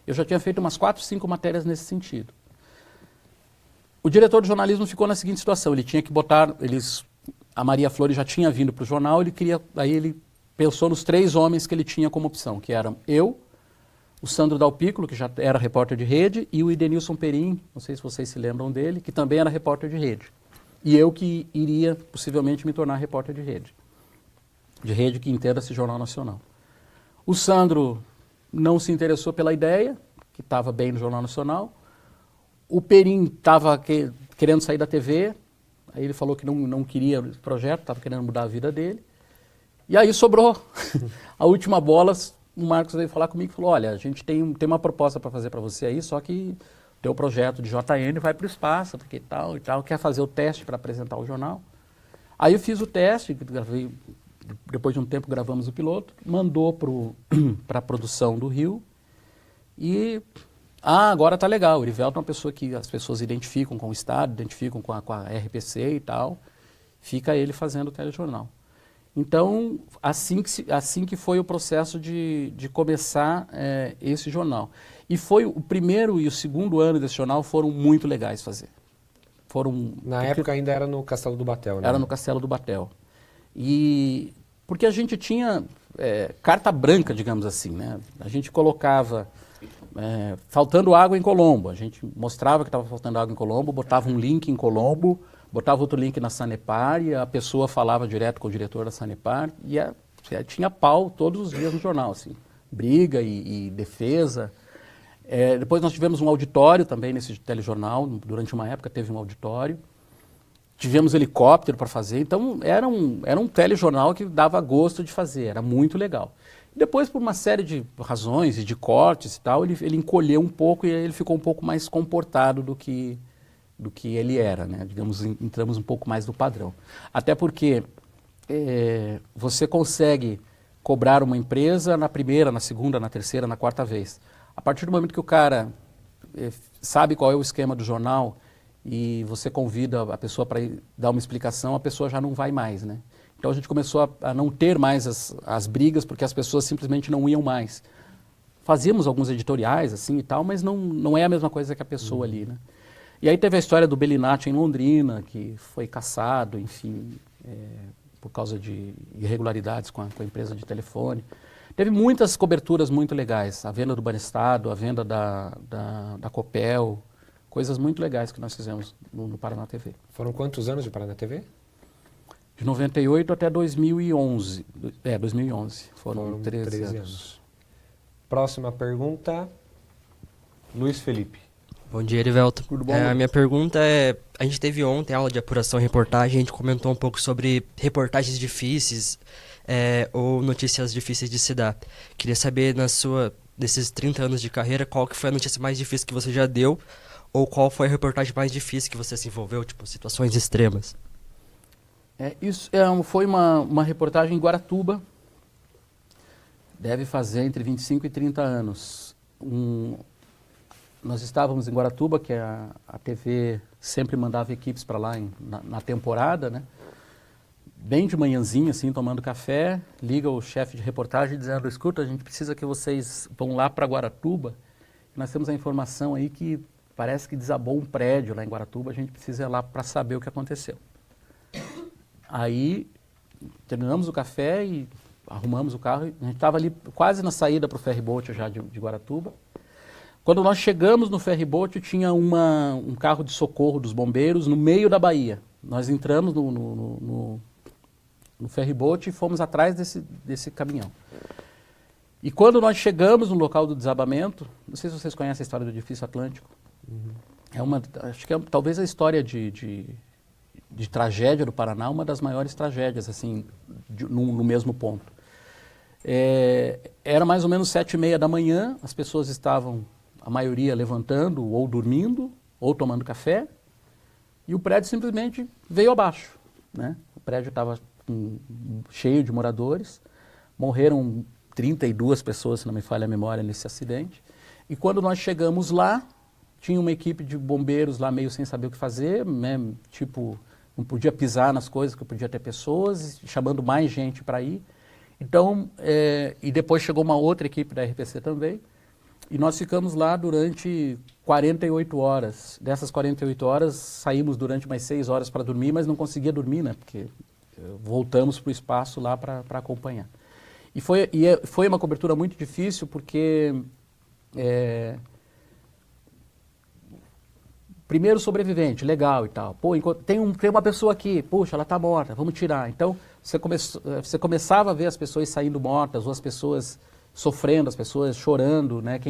Eu já tinha feito umas 4, 5 matérias nesse sentido. O diretor de jornalismo ficou na seguinte situação, ele tinha que botar, a Maria Flores já tinha vindo para o jornal, aí ele pensou nos 3 homens que ele tinha como opção, que eram eu, o Sandro Dalpículo, que já era repórter de rede, e o Idenilson Perim, não sei se vocês se lembram dele, que também era repórter de rede. E eu que iria, possivelmente, me tornar repórter de rede que inteira esse Jornal Nacional. O Sandro não se interessou pela ideia, que estava bem no Jornal Nacional. O Perim estava querendo sair da TV, aí ele falou que não queria o projeto, estava querendo mudar a vida dele. E aí sobrou a última bola, o Marcos veio falar comigo e falou, olha, a gente tem uma proposta para fazer para você aí, só que o teu projeto de JN vai para o espaço, porque tal e tal, quer fazer o teste para apresentar o jornal. Aí eu fiz o teste, gravei, depois de um tempo gravamos o piloto, mandou para a produção do Rio e... agora tá legal, o Erivelto é uma pessoa que as pessoas identificam com o Estado, identificam com a RPC e tal, fica ele fazendo o telejornal. Então, assim que foi o processo de começar esse jornal. E foi o primeiro e o segundo ano desse jornal foram muito legais fazer. Na época ainda era no Castelo do Batel, né? Era no Castelo do Batel. E porque a gente tinha carta branca, digamos assim, né? A gente colocava... faltando água em Colombo. A gente mostrava que estava faltando água em Colombo, botava um link em Colombo, botava outro link na Sanepar e a pessoa falava direto com o diretor da Sanepar e tinha pau todos os dias no jornal, assim, briga e defesa. Depois nós tivemos um auditório também nesse telejornal, durante uma época teve um auditório. Tivemos helicóptero para fazer, então era um telejornal que dava gosto de fazer, era muito legal. Depois, por uma série de razões e de cortes e tal, ele encolheu um pouco e ele ficou um pouco mais comportado do que ele era, né? Digamos, entramos um pouco mais no padrão. Até porque você consegue cobrar uma empresa na primeira, na segunda, na terceira, na quarta vez. A partir do momento que o cara sabe qual é o esquema do jornal e você convida a pessoa para dar uma explicação, a pessoa já não vai mais, né? Então a gente começou a não ter mais as brigas, porque as pessoas simplesmente não iam mais. Fazíamos alguns editoriais assim e tal, mas não é a mesma coisa que a pessoa ali, né? E aí teve a história do Bellinati em Londrina, que foi cassado, enfim, por causa de irregularidades com a empresa de telefone. Teve muitas coberturas muito legais, a venda do Banestado, a venda da Copel, coisas muito legais que nós fizemos no Paraná TV. Foram quantos anos de Paraná TV? De 98 até 2011. 2011. Foram 13 anos. Próxima pergunta, Luiz Felipe. Bom dia, Erivelto. Tudo bom? A minha pergunta é, a gente teve ontem aula de apuração e reportagem, a gente comentou um pouco sobre reportagens difíceis ou notícias difíceis de se dar. Queria saber, desses 30 anos de carreira, qual que foi a notícia mais difícil que você já deu, ou qual foi a reportagem mais difícil que você se envolveu, tipo, situações extremas? Isso foi uma reportagem em Guaratuba, deve fazer entre 25 e 30 anos. nós estávamos em Guaratuba, que a TV sempre mandava equipes para lá na temporada, né? Bem de manhãzinha, assim, tomando café, liga o chefe de reportagem dizendo, escuta, a gente precisa que vocês vão lá para Guaratuba. Nós temos a informação aí que parece que desabou um prédio lá em Guaratuba, a gente precisa ir lá para saber o que aconteceu. Aí terminamos o café e arrumamos o carro, a gente estava ali quase na saída para o ferryboat já de Guaratuba. Quando nós chegamos no ferryboat, tinha um carro de socorro dos bombeiros no meio da baía. Nós entramos no ferryboat e fomos atrás desse caminhão. E quando nós chegamos no local do desabamento, não sei se vocês conhecem a história do edifício Atlântico. Acho que é talvez a história de tragédia do Paraná, uma das maiores tragédias, assim, no mesmo ponto. Era mais ou menos 7h30 da manhã, as pessoas estavam, a maioria levantando, ou dormindo, ou tomando café, e o prédio simplesmente veio abaixo, né? O prédio estava cheio de moradores, morreram 32 pessoas, se não me falha a memória, nesse acidente. E quando nós chegamos lá, tinha uma equipe de bombeiros lá meio sem saber o que fazer, né? Tipo, não podia pisar nas coisas, que podia ter pessoas, chamando mais gente para ir. Então, e depois chegou uma outra equipe da RPC também, e nós ficamos lá durante 48 horas. Dessas 48 horas, saímos durante mais 6 horas para dormir, mas não conseguia dormir, né? Porque voltamos para o espaço lá para acompanhar. E foi uma cobertura muito difícil, porque primeiro sobrevivente, legal e tal. Pô, tem uma pessoa aqui, puxa, ela está morta, vamos tirar. Então, você começava a ver as pessoas saindo mortas, ou as pessoas sofrendo, as pessoas chorando, né?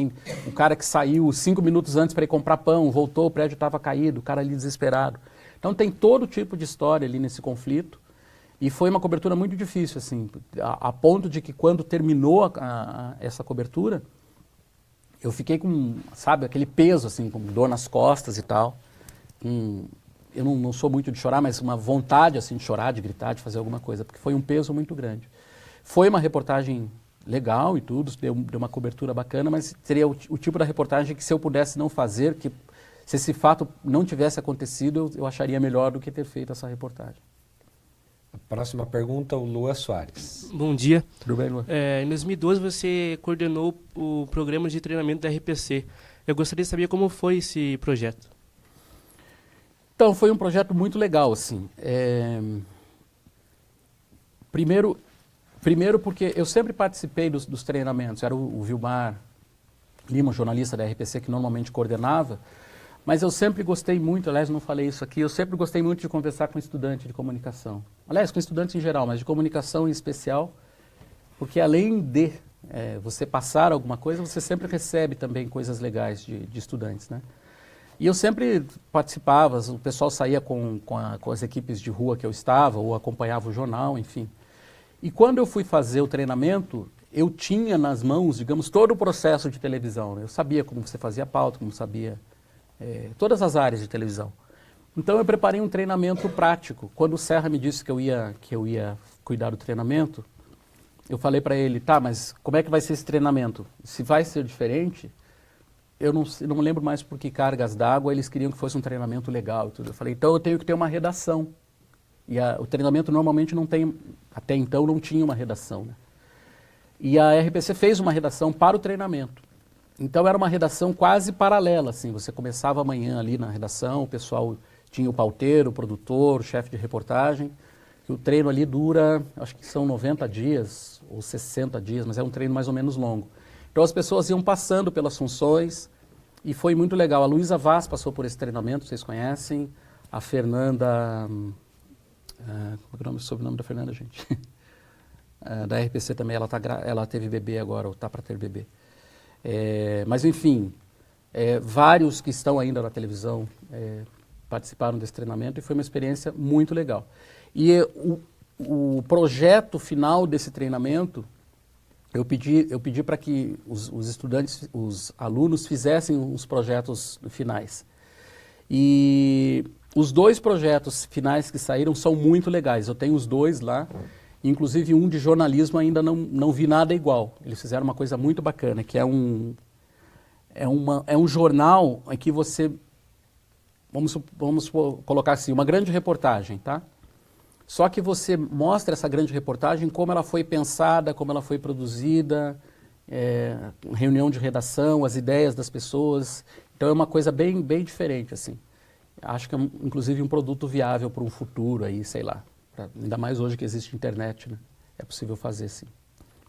O cara que saiu 5 minutos antes para ir comprar pão, voltou, o prédio estava caído, o cara ali desesperado. Então, tem todo tipo de história ali nesse conflito. E foi uma cobertura muito difícil, assim, a ponto de que quando terminou essa cobertura, eu fiquei com, sabe, aquele peso, assim, com dor nas costas e tal. Eu não sou muito de chorar, mas uma vontade, assim, de chorar, de gritar, de fazer alguma coisa, porque foi um peso muito grande. Foi uma reportagem legal e tudo, deu uma cobertura bacana, mas seria o tipo da reportagem que, se eu pudesse não fazer, que se esse fato não tivesse acontecido, eu acharia melhor do que ter feito essa reportagem. Próxima pergunta, o Lua Soares. Bom dia. Tudo bem, Lua? Em 2012 você coordenou o programa de treinamento da RPC. Eu gostaria de saber como foi esse projeto. Então, foi um projeto muito legal, assim. Primeiro porque eu sempre participei dos treinamentos. Era o Vilmar Lima, jornalista da RPC, que normalmente coordenava. Mas eu sempre gostei muito, aliás, não falei isso aqui, eu sempre gostei muito de conversar com estudante de comunicação. Aliás, com estudantes em geral, mas de comunicação em especial, porque além de você passar alguma coisa, você sempre recebe também coisas legais de estudantes, né? E eu sempre participava, o pessoal saía com as equipes de rua que eu estava, ou acompanhava o jornal, enfim. E quando eu fui fazer o treinamento, eu tinha nas mãos, digamos, todo o processo de televisão, né? Eu sabia como você fazia pauta, como sabia... todas as áreas de televisão. Então eu preparei um treinamento prático. Quando o Serra me disse que eu ia cuidar do treinamento, eu falei para ele, tá, mas como é que vai ser esse treinamento? Se vai ser diferente, eu não lembro mais por que cargas d'água eles queriam que fosse um treinamento legal e tudo. Eu falei, então eu tenho que ter uma redação. E o treinamento normalmente não tem, até então não tinha uma redação, né? E a RPC fez uma redação para o treinamento. Então era uma redação quase paralela, assim, você começava amanhã ali na redação, o pessoal tinha o pauteiro, o produtor, o chefe de reportagem, que o treino ali dura, acho que são 90 dias ou 60 dias, mas é um treino mais ou menos longo. Então as pessoas iam passando pelas funções e foi muito legal. A Luísa Vaz passou por esse treinamento, vocês conhecem, a Fernanda, como é o sobrenome da Fernanda, gente? Da RPC também, ela teve bebê agora, ou está para ter bebê. Mas, enfim, vários que estão ainda na televisão participaram desse treinamento e foi uma experiência muito legal. E o projeto final desse treinamento, eu pedi para que os estudantes, os alunos, fizessem os projetos finais. E os 2 projetos finais que saíram são muito legais. Eu tenho os 2 lá. Inclusive um de jornalismo ainda não vi nada igual. Eles fizeram uma coisa muito bacana, que é é um jornal em que você, vamos colocar assim, uma grande reportagem, tá? Só que você mostra essa grande reportagem, como ela foi pensada, como ela foi produzida, reunião de redação, as ideias das pessoas. Então é uma coisa bem, bem diferente, assim. Acho que é, inclusive, um produto viável para um futuro aí, sei lá. Ainda mais hoje que existe internet, né? É possível fazer, sim.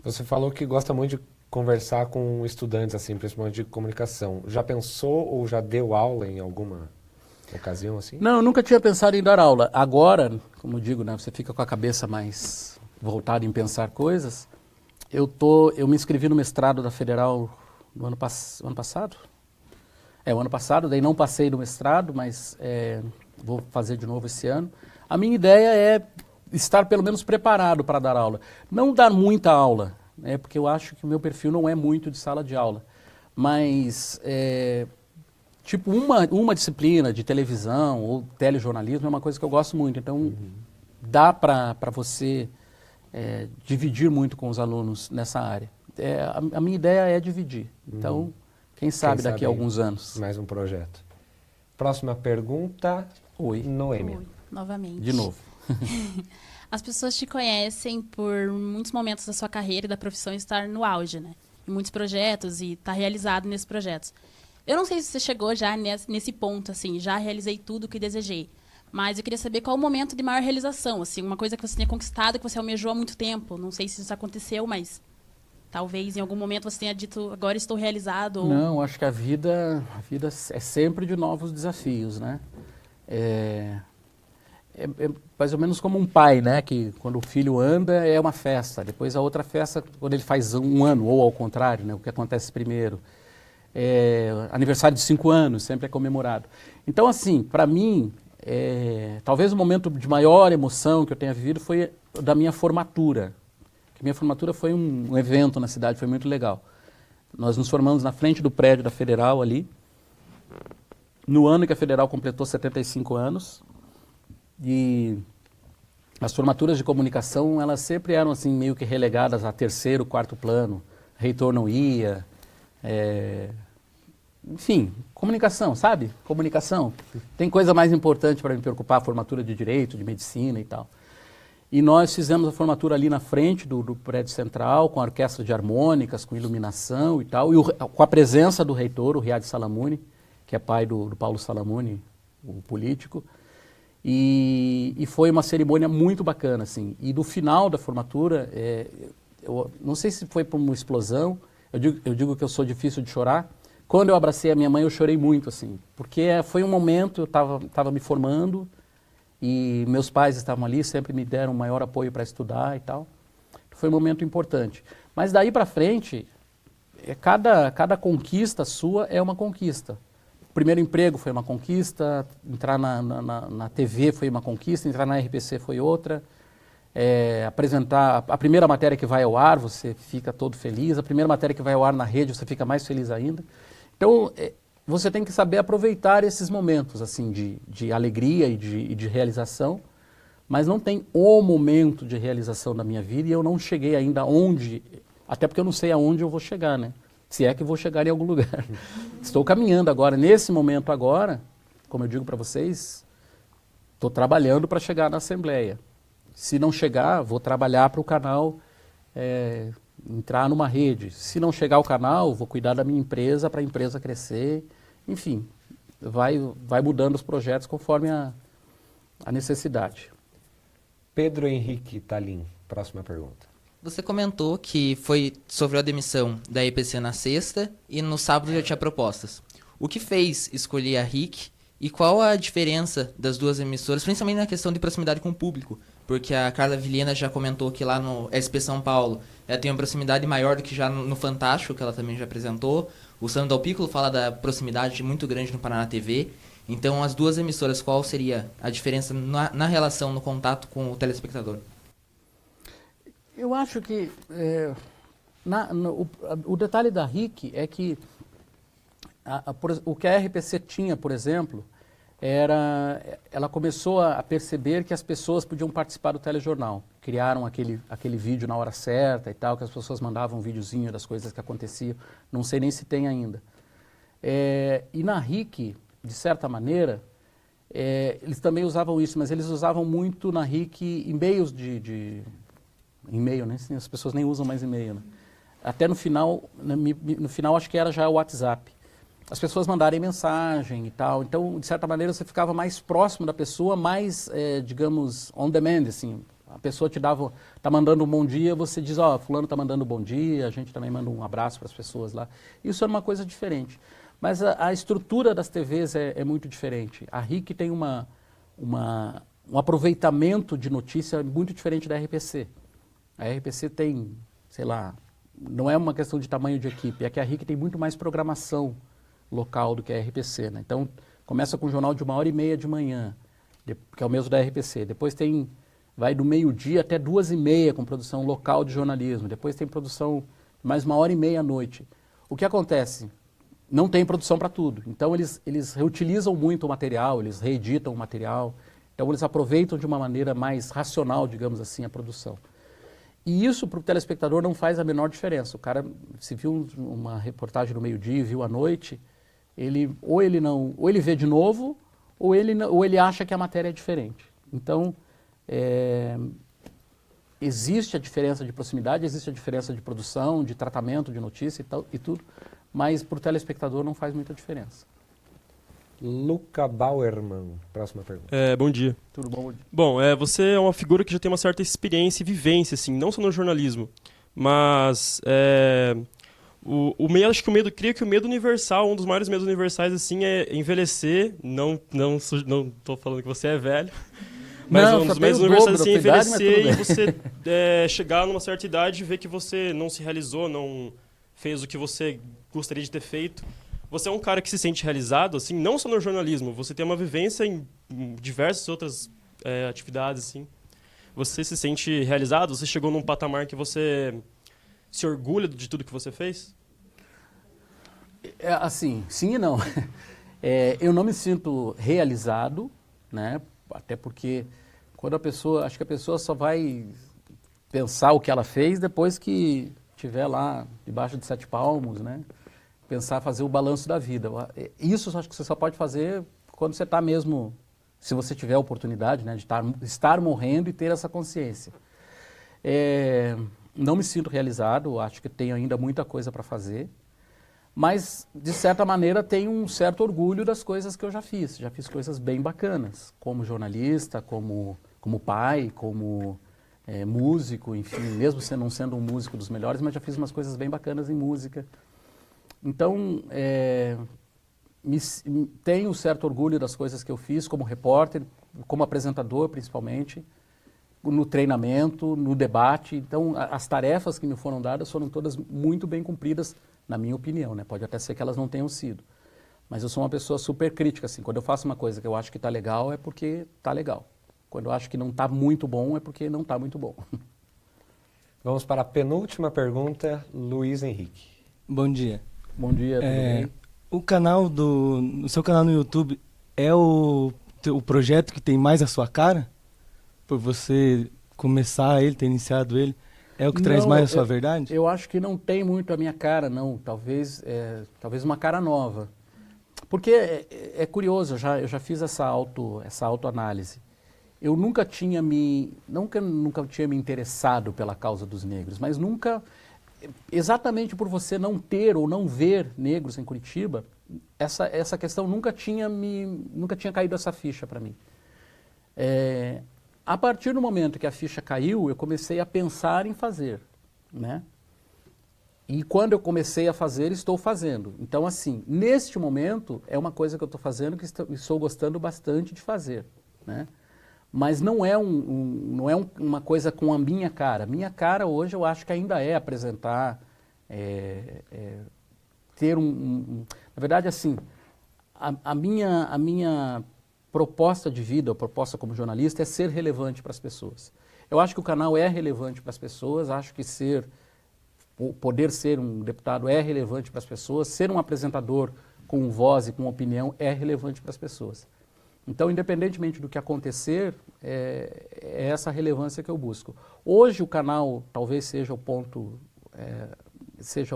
Você falou que gosta muito de conversar com estudantes, assim, principalmente de comunicação. Já pensou ou já deu aula em alguma ocasião, assim? Não, eu nunca tinha pensado em dar aula. Agora, como eu digo, né, você fica com a cabeça mais voltada em pensar coisas. Eu me inscrevi no mestrado da Federal no ano passado. O ano passado, daí não passei no mestrado, mas vou fazer de novo esse ano. A minha ideia é estar pelo menos preparado para dar aula. Não dar muita aula, né, porque eu acho que o meu perfil não é muito de sala de aula. Mas, tipo, uma disciplina de televisão ou telejornalismo é uma coisa que eu gosto muito. Então, dá para você dividir muito com os alunos nessa área. A minha ideia é dividir. Então, quem sabe daqui a alguns anos. Mais um projeto. Próxima pergunta. Oi. Noêmia. Oi, novamente. De novo. As pessoas te conhecem por muitos momentos da sua carreira e da profissão estar no auge, né? Em muitos projetos e estar realizado nesses projetos. Eu não sei se você chegou já nesse ponto, assim, já realizei tudo o que desejei. Mas eu queria saber qual o momento de maior realização, assim, uma coisa que você tenha conquistado, que você almejou há muito tempo. Não sei se isso aconteceu, mas talvez em algum momento você tenha dito, agora estou realizado. Ou... Não, acho que a vida é sempre de novos desafios, né? É mais ou menos como um pai, né? Que quando o filho anda é uma festa, depois a outra festa quando ele faz um ano, ou ao contrário, né? O que acontece primeiro. Aniversário de 5 anos, sempre é comemorado. Então, assim, para mim, talvez o momento de maior emoção que eu tenha vivido foi da minha formatura. Que minha formatura foi um evento na cidade, foi muito legal. Nós nos formamos na frente do prédio da Federal ali, no ano que a Federal completou 75 anos. E as formaturas de comunicação, elas sempre eram assim meio que relegadas a terceiro, quarto plano. Reitor não ia. Enfim, comunicação, sabe? Comunicação. Tem coisa mais importante para me preocupar, a formatura de direito, de medicina e tal. E nós fizemos a formatura ali na frente do prédio central, com a orquestra de harmônicas, com iluminação e tal, e com a presença do reitor, o Riad Salamuni, que é pai do Paulo Salamuni, o político. E foi uma cerimônia muito bacana, assim. E no final da formatura, eu não sei se foi por uma explosão, eu digo que eu sou difícil de chorar. Quando eu abracei a minha mãe, eu chorei muito, assim, porque foi um momento, eu estava me formando, e meus pais estavam ali, sempre me deram maior apoio para estudar e tal. Foi um momento importante. Mas daí para frente, cada conquista sua é uma conquista. O primeiro emprego foi uma conquista, entrar na TV foi uma conquista, entrar na RPC foi outra. Apresentar a primeira matéria que vai ao ar, você fica todo feliz. A primeira matéria que vai ao ar na rede, você fica mais feliz ainda. Então, você tem que saber aproveitar esses momentos assim de alegria e de realização, mas não tem o momento de realização da minha vida e eu não cheguei ainda aonde, até porque eu não sei aonde eu vou chegar, né? Se é que vou chegar em algum lugar. Estou caminhando agora, nesse momento agora, como eu digo para vocês, estou trabalhando para chegar na Assembleia. Se não chegar, vou trabalhar para o canal entrar numa rede. Se não chegar ao canal, vou cuidar da minha empresa para a empresa crescer. Enfim, vai mudando os projetos conforme a necessidade. Pedro Henrique Talim, próxima pergunta. Você comentou que sofreu a demissão da EPC na sexta e no sábado já tinha propostas. O que fez escolher a RIC e qual a diferença das duas emissoras, principalmente na questão de proximidade com o público? Porque a Carla Vilhena já comentou que lá no SP São Paulo ela tem uma proximidade maior do que já no Fantástico, que ela também já apresentou. O Sandro Dalpíccolo fala da proximidade muito grande no Paraná TV. Então, as duas emissoras, qual seria a diferença na relação, no contato com o telespectador? Eu acho que o detalhe da RIC é que o que a RPC tinha, por exemplo, ela começou a perceber que as pessoas podiam participar do telejornal. Criaram aquele vídeo na hora certa e tal, que as pessoas mandavam um videozinho das coisas que aconteciam. Não sei nem se tem ainda. E na RIC, de certa maneira, eles também usavam isso, mas eles usavam muito na RIC e-mails e-mail, né? As pessoas nem usam mais e-mail, né? Até no final acho que era já o WhatsApp. As pessoas mandarem mensagem e tal. Então, de certa maneira, você ficava mais próximo da pessoa, mais, digamos, on demand, assim. A pessoa tá mandando um bom dia, você diz, fulano tá mandando um bom dia, a gente também manda um abraço para as pessoas lá. Isso era uma coisa diferente. Mas a estrutura das TVs é muito diferente. A RIC tem um aproveitamento de notícia muito diferente da RPC. A RPC tem, sei lá, não é uma questão de tamanho de equipe, é que a RIC tem muito mais programação local do que a RPC, né? Então, começa com um jornal de 1h30 de manhã, que é o mesmo da RPC. Depois vai do meio-dia até 2h30 com produção local de jornalismo. Depois tem produção mais 1h30 à noite. O que acontece? Não tem produção para tudo. Então, eles reutilizam muito o material, eles reeditam o material. Então, eles aproveitam de uma maneira mais racional, digamos assim, a produção. E isso para o telespectador não faz a menor diferença. O cara, se viu uma reportagem no meio-dia e viu à noite, ou ele vê de novo, ou ele acha que a matéria é diferente. Então, existe a diferença de proximidade, existe a diferença de produção, de tratamento de notícia e tudo, mas para o telespectador não faz muita diferença. Luca Bauerman, próxima pergunta. Bom dia. Tudo bom? Bom, você é uma figura que já tem uma certa experiência e vivência, assim, não só no jornalismo, mas acho que creio que o medo universal, um dos maiores medos universais, assim, é envelhecer. Não estou falando que você é velho, mas um dos medos universais assim, é envelhecer e você chegar numa certa idade e ver que você não se realizou, não fez o que você gostaria de ter feito. Você é um cara que se sente realizado, assim, não só no jornalismo, você tem uma vivência em diversas outras atividades, assim. Você se sente realizado? Você chegou num patamar que você se orgulha de tudo que você fez? Assim, sim e não. Eu não me sinto realizado, né? Até porque acho que a pessoa só vai pensar o que ela fez depois que estiver lá debaixo de 7 palmos, né? Fazer o balanço da vida. Isso acho que você só pode fazer quando você está mesmo, se você tiver a oportunidade, né, de estar morrendo e ter essa consciência. Não me sinto realizado, acho que tenho ainda muita coisa para fazer, mas, de certa maneira, tenho um certo orgulho das coisas que eu já fiz. Já fiz coisas bem bacanas, como jornalista, como pai, como músico, enfim, mesmo não sendo um músico dos melhores, mas já fiz umas coisas bem bacanas em música. Então, tenho um certo orgulho das coisas que eu fiz como repórter, como apresentador, principalmente, no treinamento, no debate. Então, as tarefas que me foram dadas foram todas muito bem cumpridas, na minha opinião, né? Pode até ser que elas não tenham sido. Mas eu sou uma pessoa super crítica, assim. Quando eu faço uma coisa que eu acho que está legal, é porque está legal. Quando eu acho que não está muito bom, é porque não está muito bom. Vamos para a penúltima pergunta, Luiz Henrique. Bom dia. Bom dia, tudo bem? O seu canal no YouTube é o projeto que tem mais a sua cara? Por você começar ele, ter iniciado ele, é o que traz mais a sua verdade? Eu acho que não tem muito a minha cara, não. Talvez uma cara nova. Porque é curioso, eu já fiz essa autoanálise. Eu nunca tinha me interessado pela causa dos negros, mas nunca... Exatamente por você não ter ou não ver negros em Curitiba, essa questão nunca tinha caído essa ficha para mim. A partir do momento que a ficha caiu, eu comecei a pensar em fazer, né? E quando eu comecei a fazer, estou fazendo. Então, assim, neste momento, é uma coisa que eu estou fazendo que estou gostando bastante de fazer, né? Mas não é uma coisa com a minha cara. Minha cara hoje eu acho que ainda é apresentar, ter na verdade, assim, a minha proposta de vida, a proposta como jornalista é ser relevante para as pessoas. Eu acho que o canal é relevante para as pessoas, acho que poder ser um deputado é relevante para as pessoas, ser um apresentador com voz e com opinião é relevante para as pessoas. Então, independentemente do que acontecer, é essa relevância que eu busco. Hoje o canal talvez seja o ponto, seja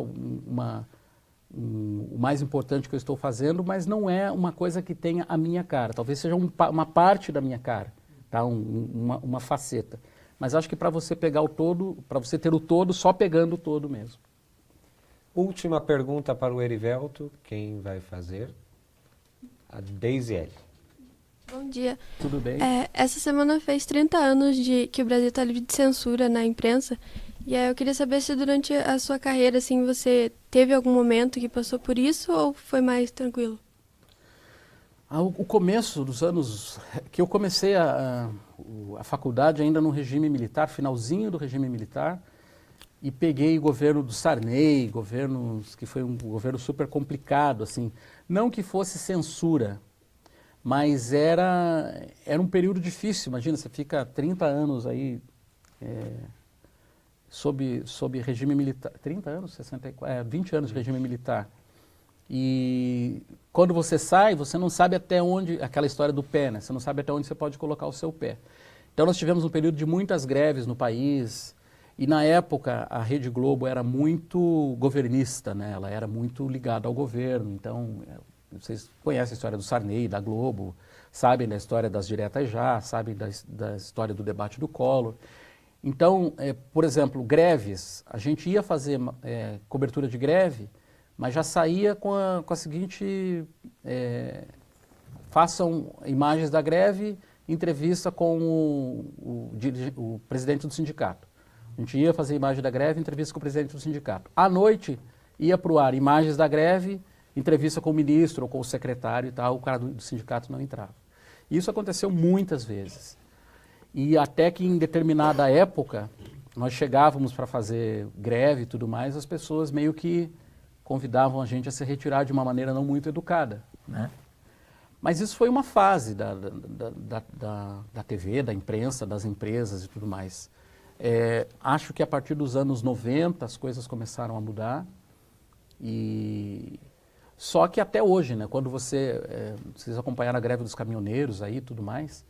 o mais importante que eu estou fazendo, mas não é uma coisa que tenha a minha cara. Talvez seja uma parte da minha cara, tá? Uma faceta. Mas acho que para você pegar o todo, para você ter o todo, só pegando o todo mesmo. Última pergunta para o Erivelto. Quem vai fazer? A Deise L. Bom dia. Tudo bem? Essa semana fez 30 anos que o Brasil está livre de censura na imprensa. E aí eu queria saber se durante a sua carreira, assim, você teve algum momento que passou por isso ou foi mais tranquilo? O começo dos anos que eu comecei a faculdade ainda no regime militar, finalzinho do regime militar, e peguei o governo do Sarney, que foi um governo super complicado, assim. Não que fosse censura, mas era um período difícil. Imagina, você fica 30 anos aí sob regime militar. 30 anos? 20 anos de regime militar. E quando você sai, você não sabe até onde, aquela história do pé, né? Você não sabe até onde você pode colocar o seu pé. Então nós tivemos um período de muitas greves no país, e na época a Rede Globo era muito governista, né? Ela era muito ligada ao governo. Então, vocês conhecem a história do Sarney, da Globo, sabem da história das diretas já, sabem da história do debate do Collor. Então, por exemplo, greves, a gente ia fazer cobertura de greve, mas já saía com a seguinte, façam imagens da greve, entrevista com o presidente do sindicato. A gente ia fazer imagem da greve, entrevista com o presidente do sindicato. À noite, ia para o ar imagens da greve, entrevista com o ministro ou com o secretário e tal, o cara do sindicato não entrava. Isso aconteceu muitas vezes. E até que em determinada época, nós chegávamos para fazer greve e tudo mais, as pessoas meio que convidavam a gente a se retirar de uma maneira não muito educada, né? Mas isso foi uma fase da TV, da imprensa, das empresas e tudo mais. Acho que a partir dos anos 90 as coisas começaram a mudar. Só que até hoje, né, quando vocês acompanharam a greve dos caminhoneiros aí e tudo mais,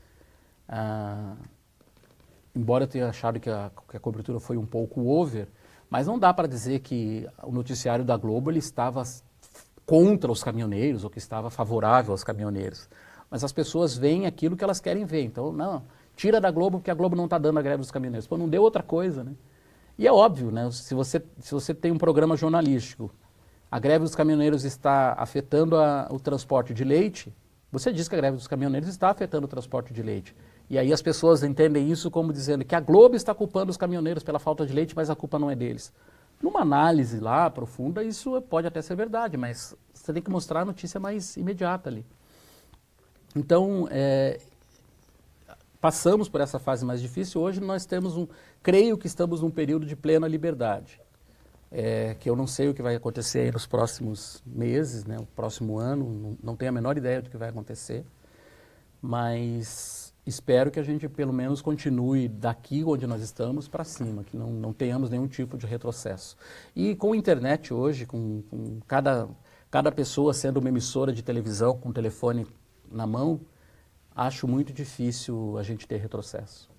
embora eu tenha achado que a cobertura foi um pouco over, mas não dá para dizer que o noticiário da Globo ele estava contra os caminhoneiros ou que estava favorável aos caminhoneiros. Mas as pessoas veem aquilo que elas querem ver. Então, não, tira da Globo porque a Globo não está dando a greve dos caminhoneiros. Pô, não deu outra coisa, né? E é óbvio, né? Se você tem um programa jornalístico, a greve dos caminhoneiros está afetando o transporte de leite, você diz que a greve dos caminhoneiros está afetando o transporte de leite. E aí as pessoas entendem isso como dizendo que a Globo está culpando os caminhoneiros pela falta de leite, mas a culpa não é deles. Numa análise lá profunda, isso pode até ser verdade, mas você tem que mostrar a notícia mais imediata ali. Então, passamos por essa fase mais difícil. Hoje nós temos creio que estamos num período de plena liberdade. Que eu não sei o que vai acontecer aí nos próximos meses, né, o próximo ano, não tenho a menor ideia do que vai acontecer, mas espero que a gente pelo menos continue daqui onde nós estamos para cima, que não tenhamos nenhum tipo de retrocesso. E com a internet hoje, com cada pessoa sendo uma emissora de televisão com o telefone na mão, acho muito difícil a gente ter retrocesso.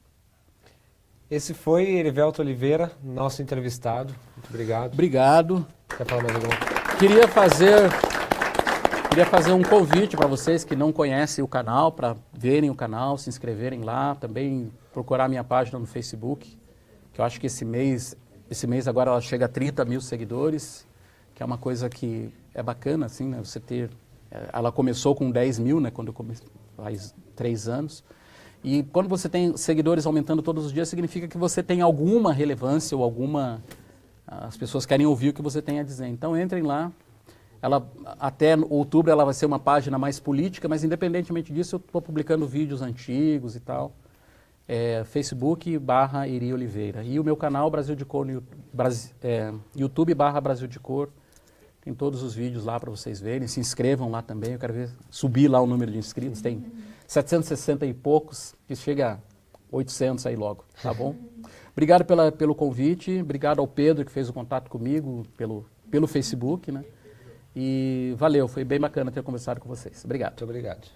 Esse foi Erivelto Oliveira, nosso entrevistado. Muito obrigado. Obrigado. Quer falar mais alguma coisa? Queria fazer um convite para vocês que não conhecem o canal, para verem o canal, se inscreverem lá, também procurar minha página no Facebook, que eu acho que esse mês agora ela chega a 30 mil seguidores, que é uma coisa que é bacana, assim, né, você ter... Ela começou com 10 mil, né, quando eu comecei, faz 3 anos. E quando você tem seguidores aumentando todos os dias, significa que você tem alguma relevância ou as pessoas querem ouvir o que você tem a dizer. Então entrem lá. Até outubro ela vai ser uma página mais política, mas independentemente disso eu estou publicando vídeos antigos e tal. Facebook/Eri Oliveira. E o meu canal Brasil de Cor, YouTube/Brasil de Cor. Tem todos os vídeos lá para vocês verem. Se inscrevam lá também. Eu quero subir lá o número de inscritos. Tem 760 e poucos, que chega a 800 aí logo, tá bom? Obrigado pelo convite. Obrigado ao Pedro que fez o contato comigo pelo Facebook, né? E valeu, foi bem bacana ter conversado com vocês. Obrigado. Muito obrigado.